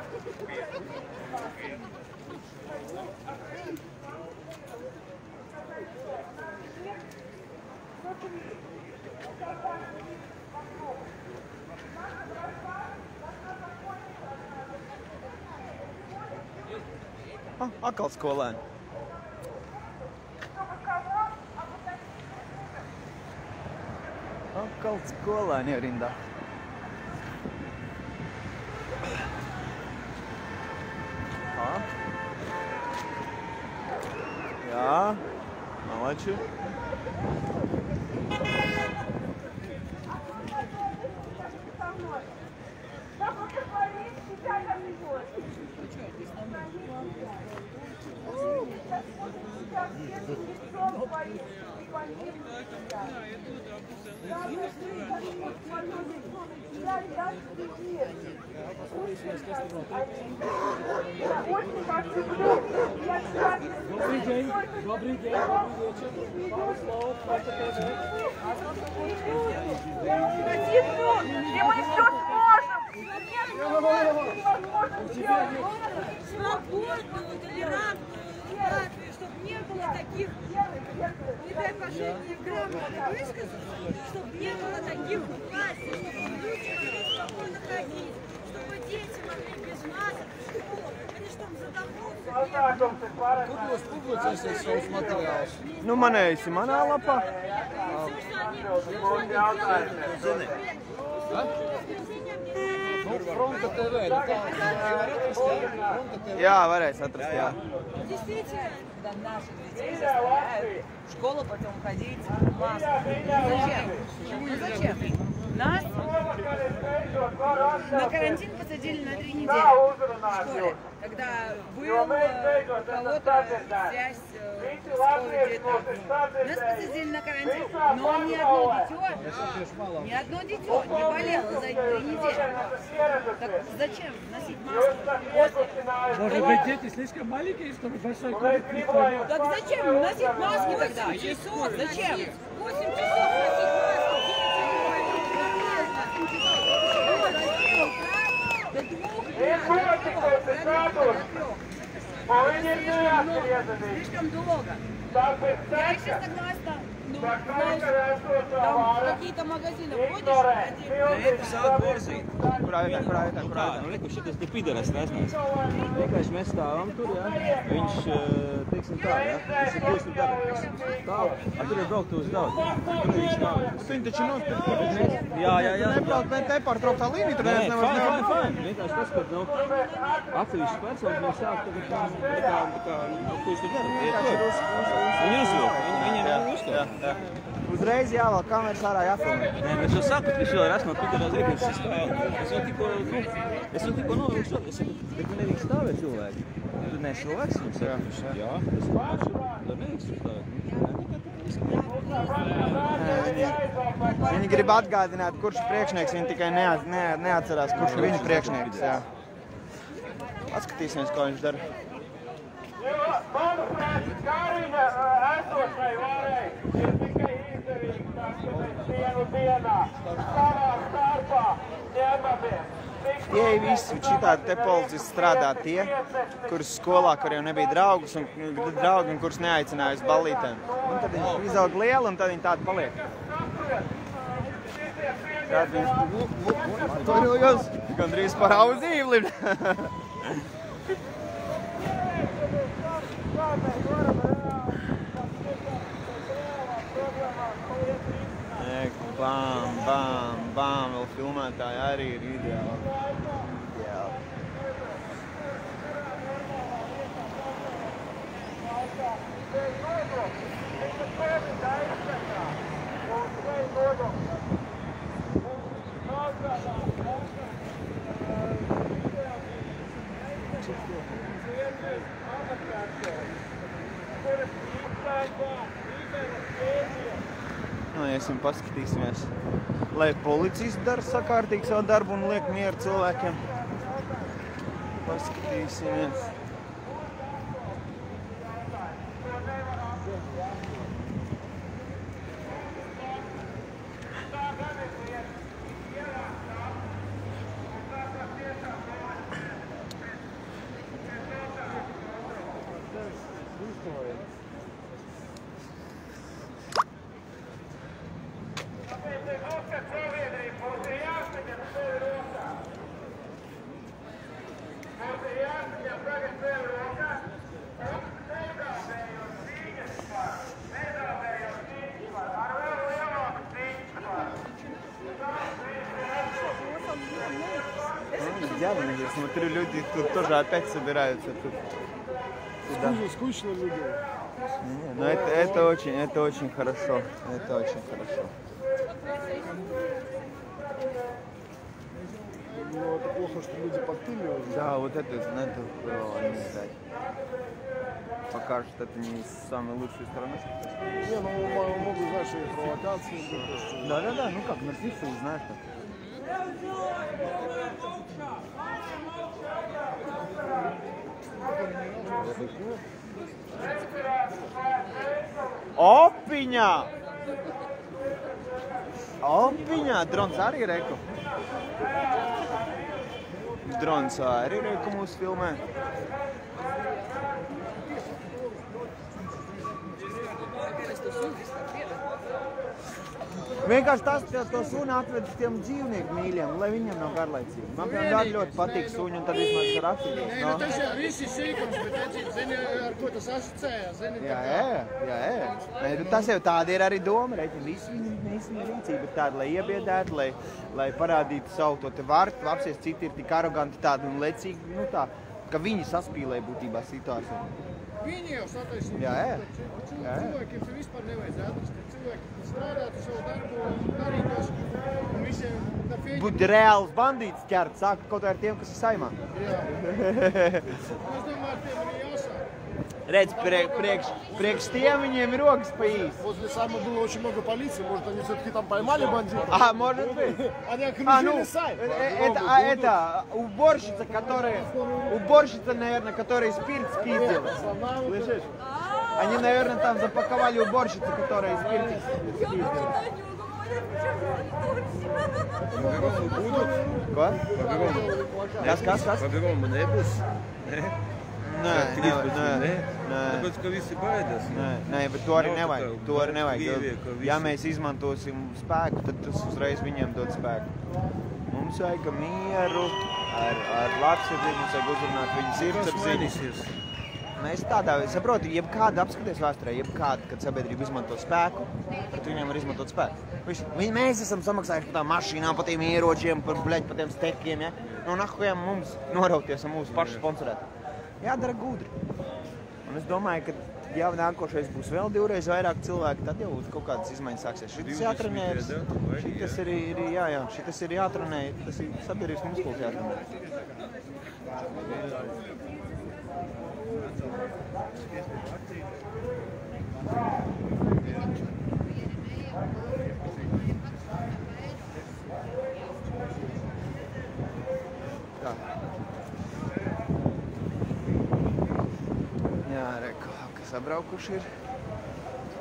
Atkal skolēni. Atkal skolēni ierindā. Jā, malači. Добрый день, добрый день, добрый вечер. Пару слов, Один пункт, и мы все сможем. Свободную, толерантную, чтобы не было таких, не дай Боже, грамотно высказать, чтобы не было таких властей, чтобы люди могли спокойно ходить, чтобы дети могли без масок в школу. Они что, задохнутся? Kur jūs publicēsiet savus materiālus? Nu, manēsi manā lapā. Fronta TV, Jā, varēs atrast, jā. Действительно. Наших детей заставляют в школу потом ходить в масках. Зачем? Ну зачем? Нас на карантин посадили на 3 недели в школе, когда был у кого-то связь с COVID-19. Нас посадили на карантин, но ни одно дитё не болело за эти 3 недели. Так зачем носить маску? Может быть, дети слишком маленькие, чтобы большой COVID не понял? Так зачем носить маски тогда? 8 часов Зачем? 8 часов носить маску. Слишком долго. Я еще согласна. Ну, знаешь, там какие-то магазины ходишь, Ej, sāk borzīt. Kurā vietā? Nu, reku, šitas te pideras resnās. Vienkārši mēs stāvam tur, jā. Viņš, teiksim tā, jā. Viņš ir kļūst un dara. Stāv. Tur ir brauktu uz daudz. Tur viņš nav. Viņi taču nospēr. Jā. Nepārtrauktā līnija, tur neviens nevar nevar. Fine. Vienkārši tas, ka, nu, atsevišķas personas mēs sāk tagad tā, ko viņš tur dara. Viņi uzvilk. Viņi nav uzstāv. Uzreiz jāvēl kameras ārā jāfilmē. Nē, mēs jau saku, ka viņš vēl ir esmu piedalās rīknes stāv. Es jau tikko novilku šo, es saku, bet man nevīk stāvēt cilvēki. Tu ne cilvēks viņus sakuši? Jā, es pašu, tad nevīk stāvēt. Viņi grib atgādināt, kurš priekšnieks, viņi tikai neatcerās, kurš ir viņa priekšnieks. Jā. Atskatīsimies, ko viņš dara. Manuprāt, Kariņa esošai varai ir tikai izdevīgs vienu dienā. Savā starpā ņemamies. Tie visi šitādi te policisti strādā tie, kurus skolā, kuriem nebija draugi un kurus neaicināja uz ballītēm. Un tad viņi izaug lieli un tad viņi tādi paliek. Tad viņi turījos, gandrīz par auzīvli. Bām, vēl filmētāji arī ir ideāli. Iesim paskatīsimies, lai policisti dara sakārtīgi savu darbu un liek mieru cilvēkiem. Paskatīsimies. Смотрю, люди тут тоже опять собираются. Скучно людей. Но это очень хорошо. Это очень хорошо. Ну, это плохо, что люди подпиливают. Да, вот это не знаю. Покажет это не с самой лучшей стороны. Не, ну могут, знаешь, и провокации. Да, ну как, напишешь, знаешь как. Opiņā! Opiņā! Drons arī reku. Drons arī reku mūs filmē. Vienkārši tas, to suni atved tiem dzīvnieku mīļiem, lai viņiem nav garlaicīgi. Man piemēram ļoti patīk suņi, un tad vismaz ir atcīdīs. Nē, nu tas jau visi sīkums, bet zini, ar ko tas asociējās, zini? Jā. Tas jau tāda ir arī doma, reķi. Visi viņa rīcība ir tāda, lai iebiedētu, lai parādītu savu to te varu. Apsies citi ir tik aroganti tādi un lecīgi, nu tā, ka viņi saspīlē būtībā situāciju. Viņi jau sataisīja. Jā. Cilvēkiem te vispār nevajadzētu. Cilvēki strādātu savu darbu un darītos un visiem būtu reāls bandīts ķert, sākt kaut ar tiem, kas ir saimā. Jā. Es domāju, ar tiem arī jāsāk. Redz, priekš tiem viņiem ir rokas pa īsti. Возле Сайма было очень много полиции, может, они все-таки там поймали бандитов? Может быть. Они окружили Сайм. Это уборщица, наверное, которая спирт спиздила. Слышишь? Они, наверное, там запаковали уборщицу, которая спирт спиздила. Ko? Kas? Pagaromu nebūs? Nē. Tāpēc, ka visi baidās. Nē, bet to arī nevajag. Ja mēs izmantosim spēku, tad tas uzreiz viņiem dod spēku. Mums vajag mieru, ar labsirdību, mums vajag uzrunāt viņu sirdsapziņas. Mēs tādā, saprotu, jebkāda apskaties vēsturē, jebkāda, kad sabiedrība izmanto spēku, pret viņiem var izmantot spēku. Mēs esam samaksājuši par tām mašīnām, par tiem ieročiem, par tiem stekiem, ja? Nu, nahujām mums norauties un mūsu pašu sponsorēt. Jādara gudri. Un es domāju, ka ja nākošais būs vēl divreiz vairāk cilvēki, tad jau kaut kādas izmaiņas sāksies. Šitas jātrenējas, šitas ir jātrenē, tas ir sabiedrības muskulis jātrenē. Tā. Jā, reku, kas sabraukuši ir.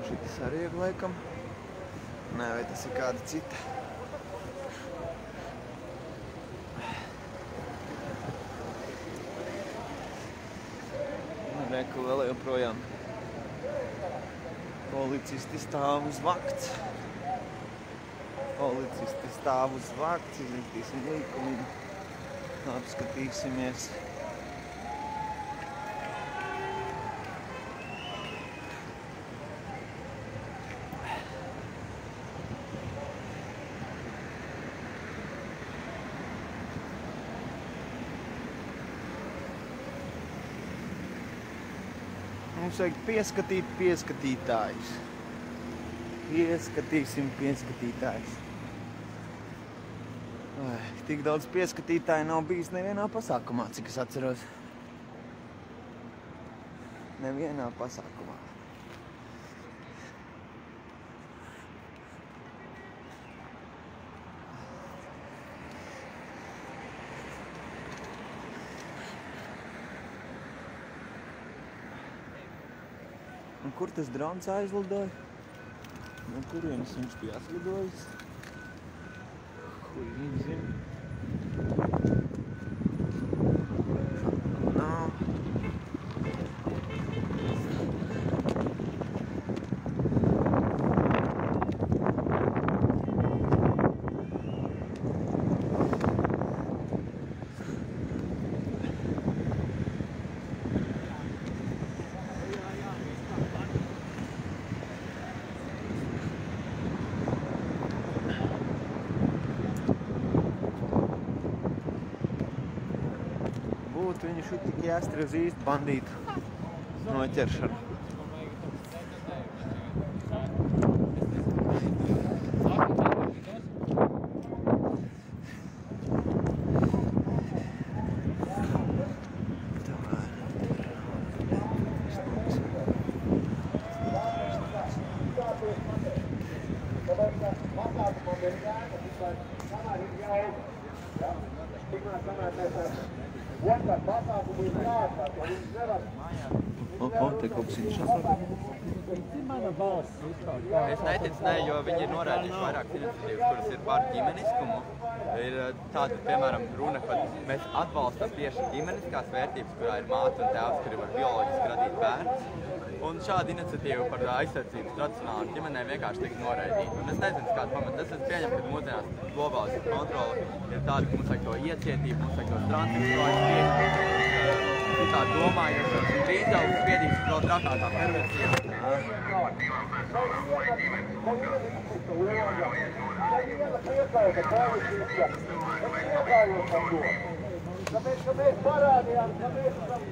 Šitas arī ir laikam. Nē, vai tas ir kāda cita. Reku vēl joprojām. Policisti stāv uz vakts. Izvērtīsim likumiem. Apskatīsimies. Mums vajag pieskatīt pieskatītājus. Pieskatīsim pieskatītājus. Tik daudz pieskatītāju nav bijis nevienā pasākumā, cik es atceros. Nevienā pasākumā. Un kur tas drons aizlidoja? No kurienes viņš bija atlidojis? Kur viņi zina? Nav. Viņi šeit tik jāstri uz īstu bandītu noķeršanu. tikmēr, kamēr mēs esam. Otrkārt pasākumiem jāatkārt, jo viņš nevar... Te kaut kas interesants. Es neticu, ne, jo viņi ir norādījuši vairākas iniciatīvas, kuras ir par ģimeniskumu. Ir tāda, piemēram, runa, ka mēs atbalstam tieši ģimeniskās vērtības, kurā ir māte un tēvs, kuri var bioloģiski radīt bērnus. Un šāda iniciatīva par aizsardzību tradicionāli ģimenei vienkārši tika noraidīta. Un es nezinu, kāda pamata. Es pieņemu, ka mūsdienās globālās kontrole ir tāda, ka mums vajag to iecietību, mums vajag to transseksuālu tā domājošos un drīz jau spiedīs vēl trakākā perversijā. Tāpēc, ka mēs parādījām, ka mēs esam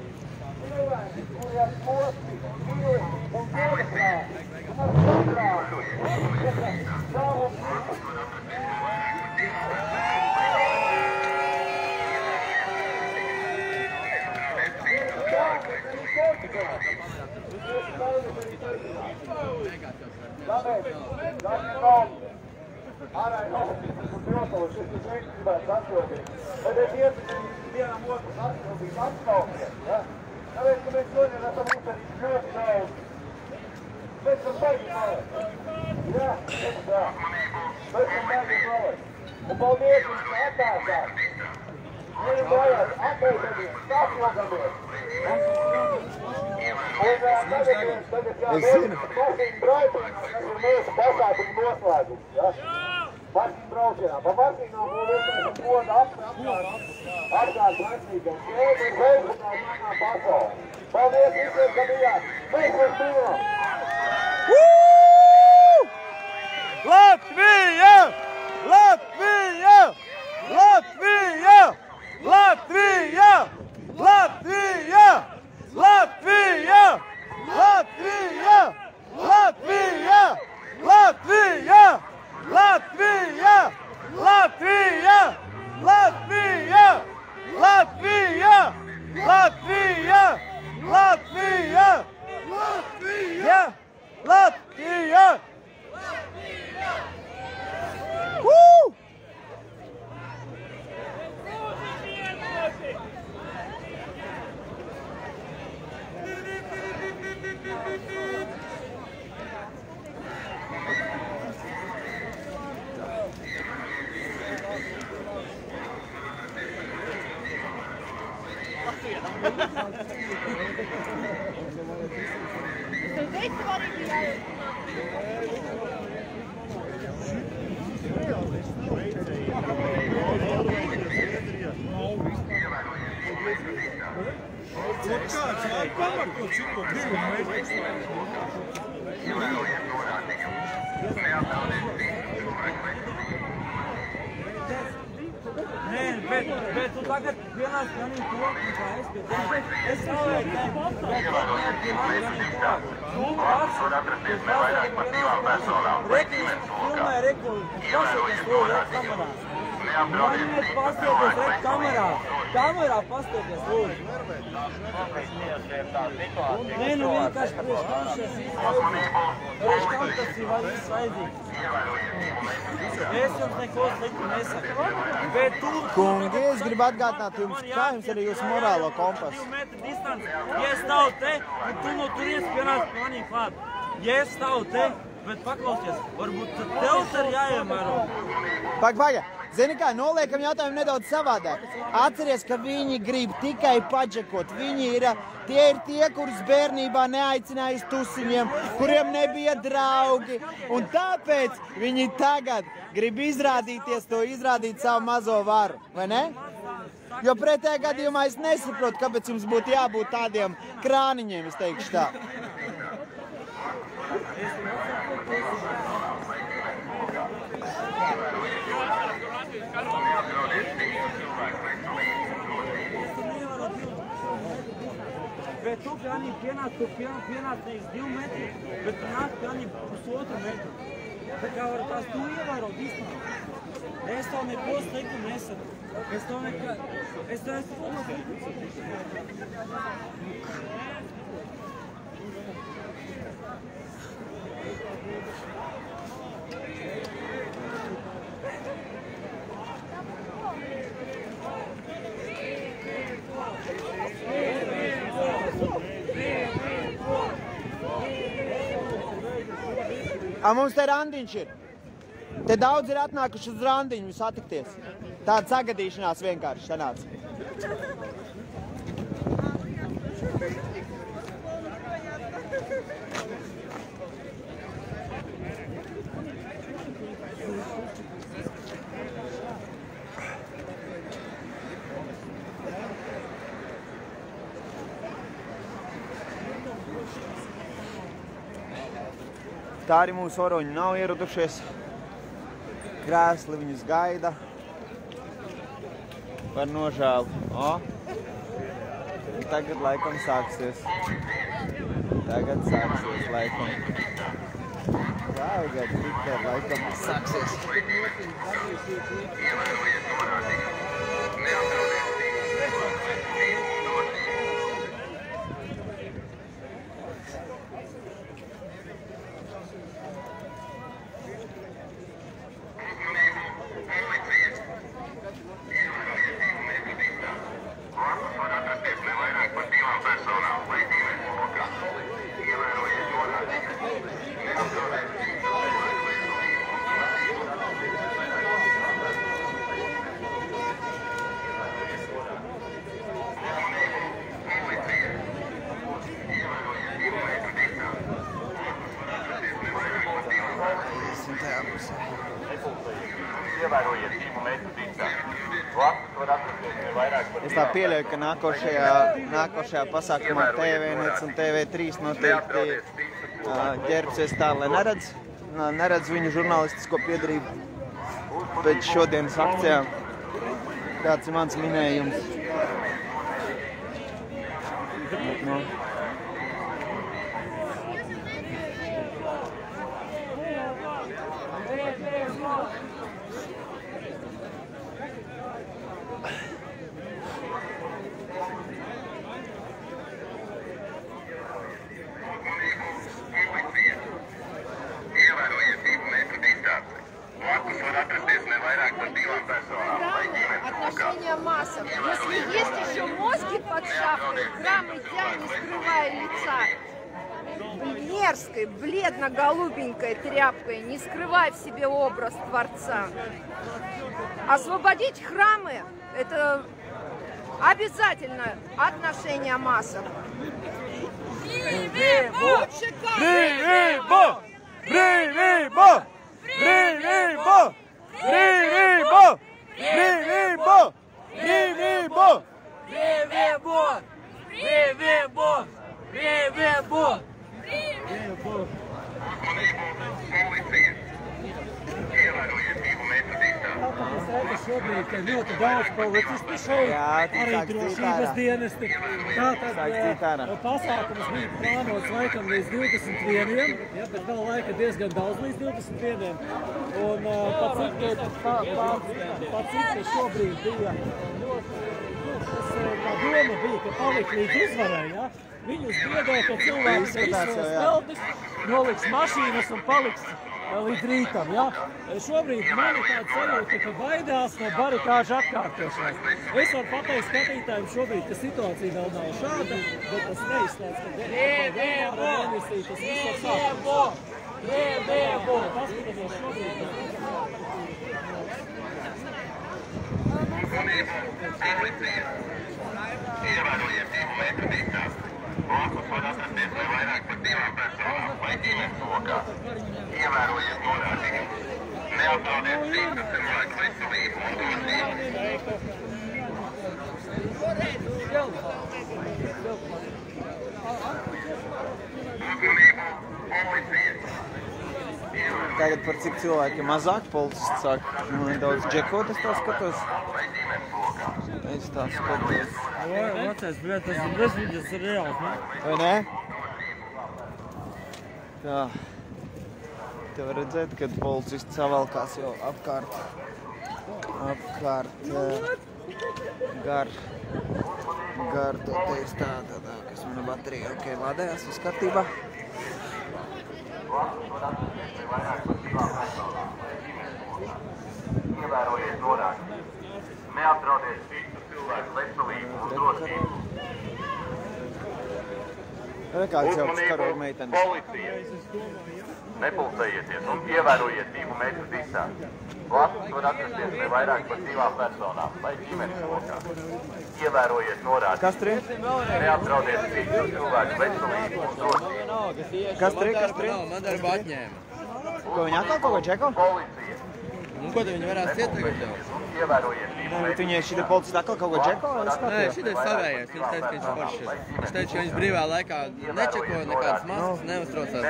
cilvēki, kuri ar kosti, mīlestību un godprātu, un ar godprātu, uzskata savu ārēji valstis un pilsoši, es gribētu atbildīt. Tad es iesaku vienam otru atbildību atstāvties, ja? Tāpēc, ka mēs šodien esam uzdarījuši ļoti daudz. Mēs esam baigi malēt. Jā, mēs esam baigi malēt. Un paldies jums, ka attāsāt. Viņam vajag atbeidamies, saslogamies. Un tagad jāmērķi mašīnu braucienā, kas ir mūsu pasākumu noslēgums, ja? Mašīnu braucienā. Pa mašīnām būs vienkārši goda apkārt mašīgam. Šeit ir Facebookā manā pasaulē. Paldies visiem, ka bijāt. Mēs jūs mīlam! Latvija! Latvija! Latvija! Latvija! Latvija! Latvija! Latvija! Latvija! Latvija! Latvija! Latvija! Latvija! Latvija! Latvija! Latvija! Latvija! Latvija! Woo! Bet tu tagad vienās ganīt to, kā es pie tevi. Es stāvēju tevi, bet tu vienās ganīt to. Tu pats, tu stāvēji vienās ganīt filmē, reku, pasieties to, rek kamerās. Maniet pastieties, rek kamerā. Kamerā pastieties, lūdzu. Nē, nu vienkārši priekš kam šis izvajadzīgs. Priekš kam tas ir vajadzīgs. Es jums neko sliktu nesaku. Bet tu... Kungi, es gribu atgādināt jums, kā jums arī jūsu morālo kompasu. 2 metru distanci. Ja es stāvu te, un tu no turies pienāc manī klāt. Ja es stāvu te, bet paklausies, varbūt tev ir jāiemēro. Paga. Zini kā, noliekam jautājumu nedaudz savādāk. Atceries, ka viņi grib tikai padžekot. Viņi ir tie, kurus bērnībā neaicināja uz tusiņiem, kuriem nebija draugi. Un tāpēc viņi tagad grib izrādīt savu mazo varu, vai ne? Jo pretējā gadījumā es nesaprotu, kāpēc jums būtu jābūt tādiem krāniņiem, es teikšu tā. Bet tu ganī pienāc 2 metri, bet tu nāk ganī 1,5 metru. Tā kā var tās tu ievēro distanci. Es tev neko sliktu nesaku. Es tev neko sliktu. Mums te randiņš ir. Te daudz ir atnākuši uz randiņu satikties. Tāda sagadīšanās vienkārši sanāca. Tā arī mūsu oroņi nav ieradušies. Krēsli viņus gaida. Par nožēlu. Tagad laikam sāksies. Tagad sāksies laikam. Tagad tikai laikam sāksies. Es tā pieļauju, ka nākošajā pasākumā TV1 un TV3 noteikti ģērbsies tā, lai neredz viņu žurnālistisko piedarību pēc šodienas akcijām. Tāds ir mans minējums. Отношение массов. Если есть еще мозги под шапкой, храмы тя не скрывая лица, мерзкой, бледно-голубенькой тряпкой, не скрывая в себе образ Творца. Освободить храмы – это обязательно отношение массов. Привибо! Привибо! Привибо! Привибо! Привибо! Привибо! Привибо! Привибо! Привибо! Привибо! Привибо! Es redzu šobrīd, ka ļoti daudz policisti šeit, arī drošības dienesti. Tātad pasākums bija plānots laikam līdz 21, bet vēl laika diezgan daudz līdz 21. Un pat cik šobrīd bija ļoti, tā doma bija, ka palikt līdz uzvarai, ja? Viņus biedē, ka cilvēks izsos peldis, noliks mašīnas un paliks līdz rītam, ja? Šobrīd man ir tāda sajūta, ka baidās no barikāžu atkārtošanas. Es varu pateikt skatītājiem šobrīd, ka situācija vēl nav šāda, bet tas neizslēdz, ka mēnesī tas viss var sākties. Paskatāmies šobrīd. Ievērojiet 2 metru distanci. Blakus var atrasties ne vairāk par 2 personām vai ģimenes lokā. Ievērojiet norādījumus. Neapdraudiet citu cilvēku veselību un drošību. Uzmanību, policija! Tagad par cik cilvēki mazāk policisti sāk nedaudz džekot, es tā skatos. Es tā skatos. Vecais, bļēt, tas ir bezvideos ir reāls, ne? Vai ne? Tā. Te var redzēt, kad policisti savalkās jau apkārt gar toties tāda, kas mana baterija, ok, lādējās, viss kārtībā. Ievērojiet norādījumus. Neapdraudiet citu cilvēku veselību un drošību. Uzmanību, policija! Nepulcējieties un ievērojiet 2 metru distanci. Blakus var atrasties ne vairāk par 2 personām vai ģimenes lokā. Ievērojiet norādes. Kas tur ir? Neapdraudiet citu cilvēku veselību un drošību. Kas tur ir? Man darba atņēma. Ko viņi atkal kaut ko čeko? Policija! Un ko viņi varētu ciet tagad jau? Ievērojiet 2 metru. Viņai šī policisti atkal kaut ko čeko? Nē, šitais savējais. Viņš teica, ka viņš foršs. Viņš teica, ka viņš brīvā laikā nečeko nekādas masas, neuztraucās.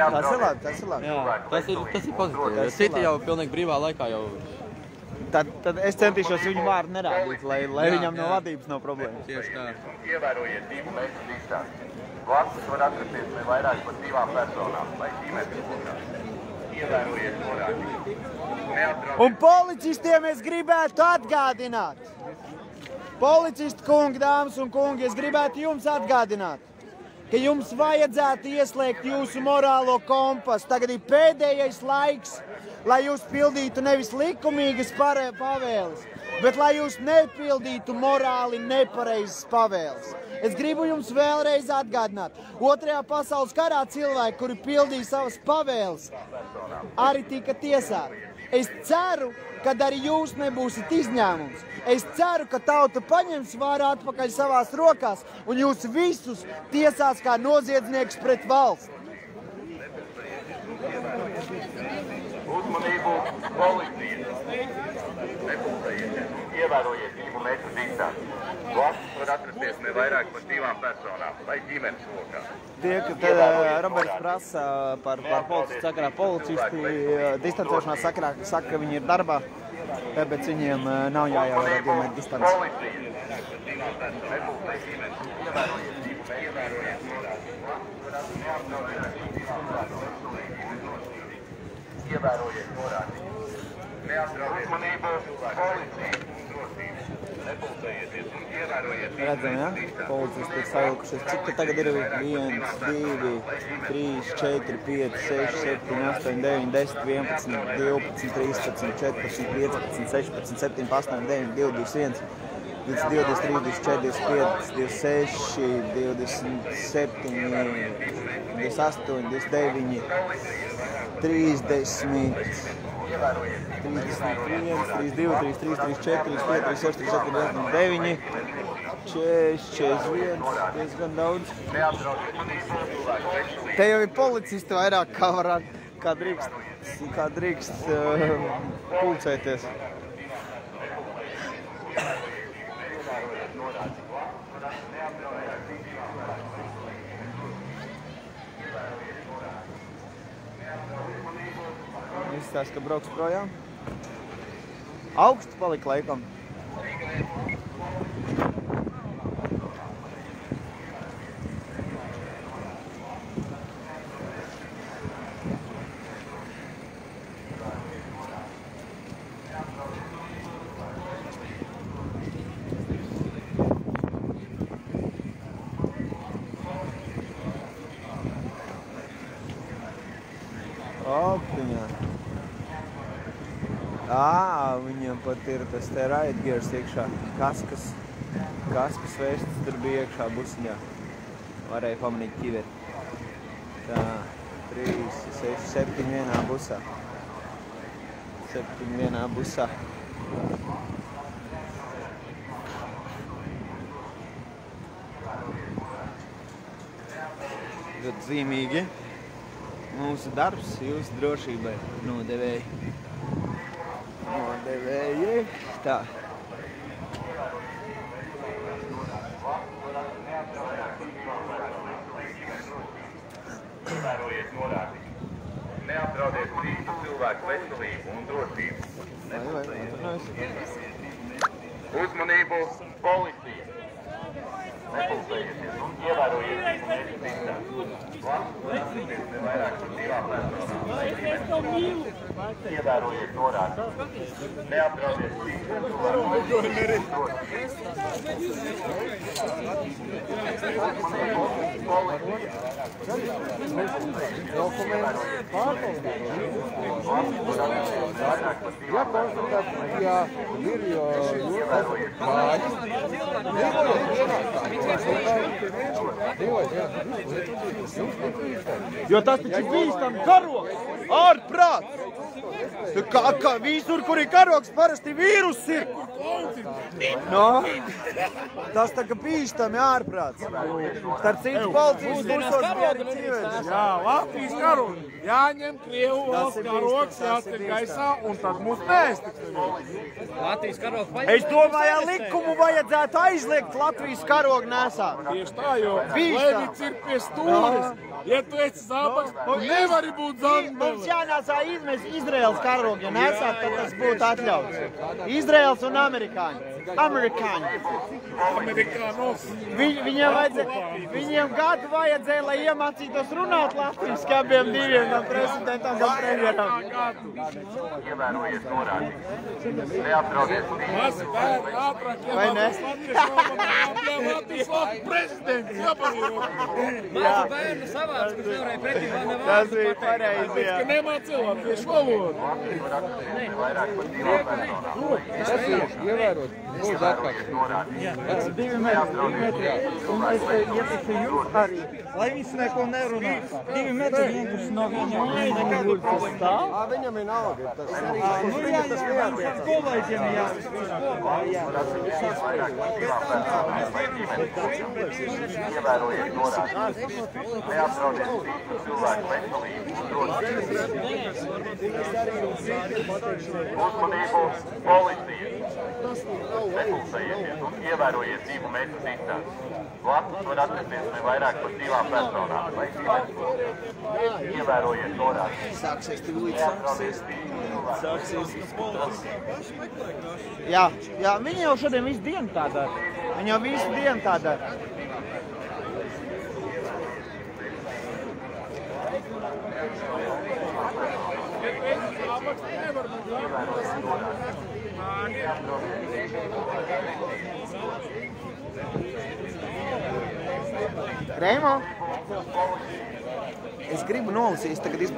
Tas ir labi. Jā, tas ir pozitīvi. Citi jau pilnīgi brīvā laikā jau... Tad es centīšos viņu vārdu nerādīt, lai viņam no vadības nav problēmas. Tieši tā. Ievērojiet 2 metru distanci. Blakus var atrasties ne vairāk par 2 personām vai ģimenes lokā. Ievērojiet norādes. Un policistiem es gribētu atgādināt. Policisti kungi, dāmas un kungi, es gribētu jums atgādināt, ka jums vajadzētu ieslēgt jūsu morālo kompasu. Tagad ir pēdējais laiks, lai jūs pildītu nevis likumīgas pavēles, bet lai jūs nepildītu morāli nepareizas pavēles. Es gribu jums vēlreiz atgādināt, 2. pasaules karā cilvēki, kuri pildīja savas pavēles, arī tika tiesāti. Es ceru, ka arī jūs nebūsiet izņēmums. Es ceru, ka tauta paņems vāru atpakaļ savās rokās un jūs visus tiesās kā noziedznieks pret valsti. Uzmanību, policija! Nepulcējieties un ievērojiet 2 metru distanci. Blakus var atrasties ne vairāk par 2 personām vai ģimenes lokā. Roberts prasa par policistu sakarā. Policisti distancēšanās sakarā saka, ka viņi ir darbā, tāpēc viņiem nav jāievēro 2 metru distanci. Ievērojiet norādes. Neapdraudiet uzmanību, policija un drošību. Nepulcējieties un ievērojiet 2 Redzam, ja? Policisti ir savilkušies. Cik te tagad ir? 1, 2, 3, 4, 5, 6, 7, 8, 9, 10, 11, 12, 13, 14, 15, 16, 17, 18, 9, 21, 22, 23, 24, 25, 26, 27, 28, 29, 30, 31, 32, 33, 34, 35, 36, 37, 39, 40, 41, diezgan daudz. Te jau ir policisti vairāk kā drīkst pulcēties. Izstāst, ka brauks projām. Augsts palika laikam. Optiņā. Viņam pat ir tas te ride gears iekšā. Kaskas vēstis tur bija iekšā busiņā. Varēja pamanīt ķiveri. Tā, 3, 6, 7 vienā busā. 7 vienā busā. Ļoti zīmīgi. Mūsu darbs jūsu drošībai nodevēji. Tā. Ievērojiet norādes. Neapdraudiet citu cilvēku veselību un drošību. Uzmanību, policija! Nepulcējieties un ievērojiet 2 metru distanci. Blakus var atrasties ne vairāk par 2 personām vai ģimenes lokā. Ievērojiet norādes. Neapdraudiet citu cilvēku veselību un drošību. Ja konstatācijā ir, jo kājas, dzīvojot vienā Jo tas taču bīstam karogs, ārprāts. Kā visur, kur ir karogs, parasti vīrus ir. No, tas tā kā bīstami ārprāts. Starp citu policijas kursos bija arī cilvēks. Jā, Latvijas karogs. Jāņem Krievu valsts karogs, jāskat gaisā, un tad mūs neaiztiks. Latvijas karogs. Es domāju, likumu vajadzētu aizliegt Latvijas karogu nesāt. Tieši tā, jo Levits ir pie stūris. Ja tu esi zābaks, nevari būt zābaks. Mums jānāsā Izraels karogu, ja nesāt, tad tas būtu atļauts. Izraels un amerikāņi. Amerikānos. Viņiem gadu vajadzēja, lai iemācītos runāt latviski abiem diviem, gan prezidentam, gan premjeram. Ievērojiet norādīt. Neapdraudiet Masi bērni ātrāk Vai ne? Latvijas valsts prezidents jāpavirot. Mazu bērnu savāds, kurš nevarēja pretī vārdu vārdu. Tas bija pareizi, jā. Ka nemācīja latviešu valodu. vairāk par 2 personām. Tas ir ievērot. Lūdzu, atkārt. 2 metri. Un es ieteiktu jums arī, lai viņš neko nerunā. 2 metri vienkārši no viņam. Nekādu pastāv. Viņam ir nauda. Tas arī Nu jā, ar kolēģiem Ievērojiet norādīt. Neapdraudiet citu cilvēku veselību un drošību. Uzmanību, policija! Nepulsējieties un ievērojiet 2 metru distanci. Blakus var atrasties ne vairāk par 2 personām vai ģimenes. Ievērojiet norādīt. Sāksies Neapdraudiet Jā, viņi jau šodien visu dienu tā dara. Viņi jau visu dienu tā dara. Reimo, es gribu nolasīt, tagad izbeigt.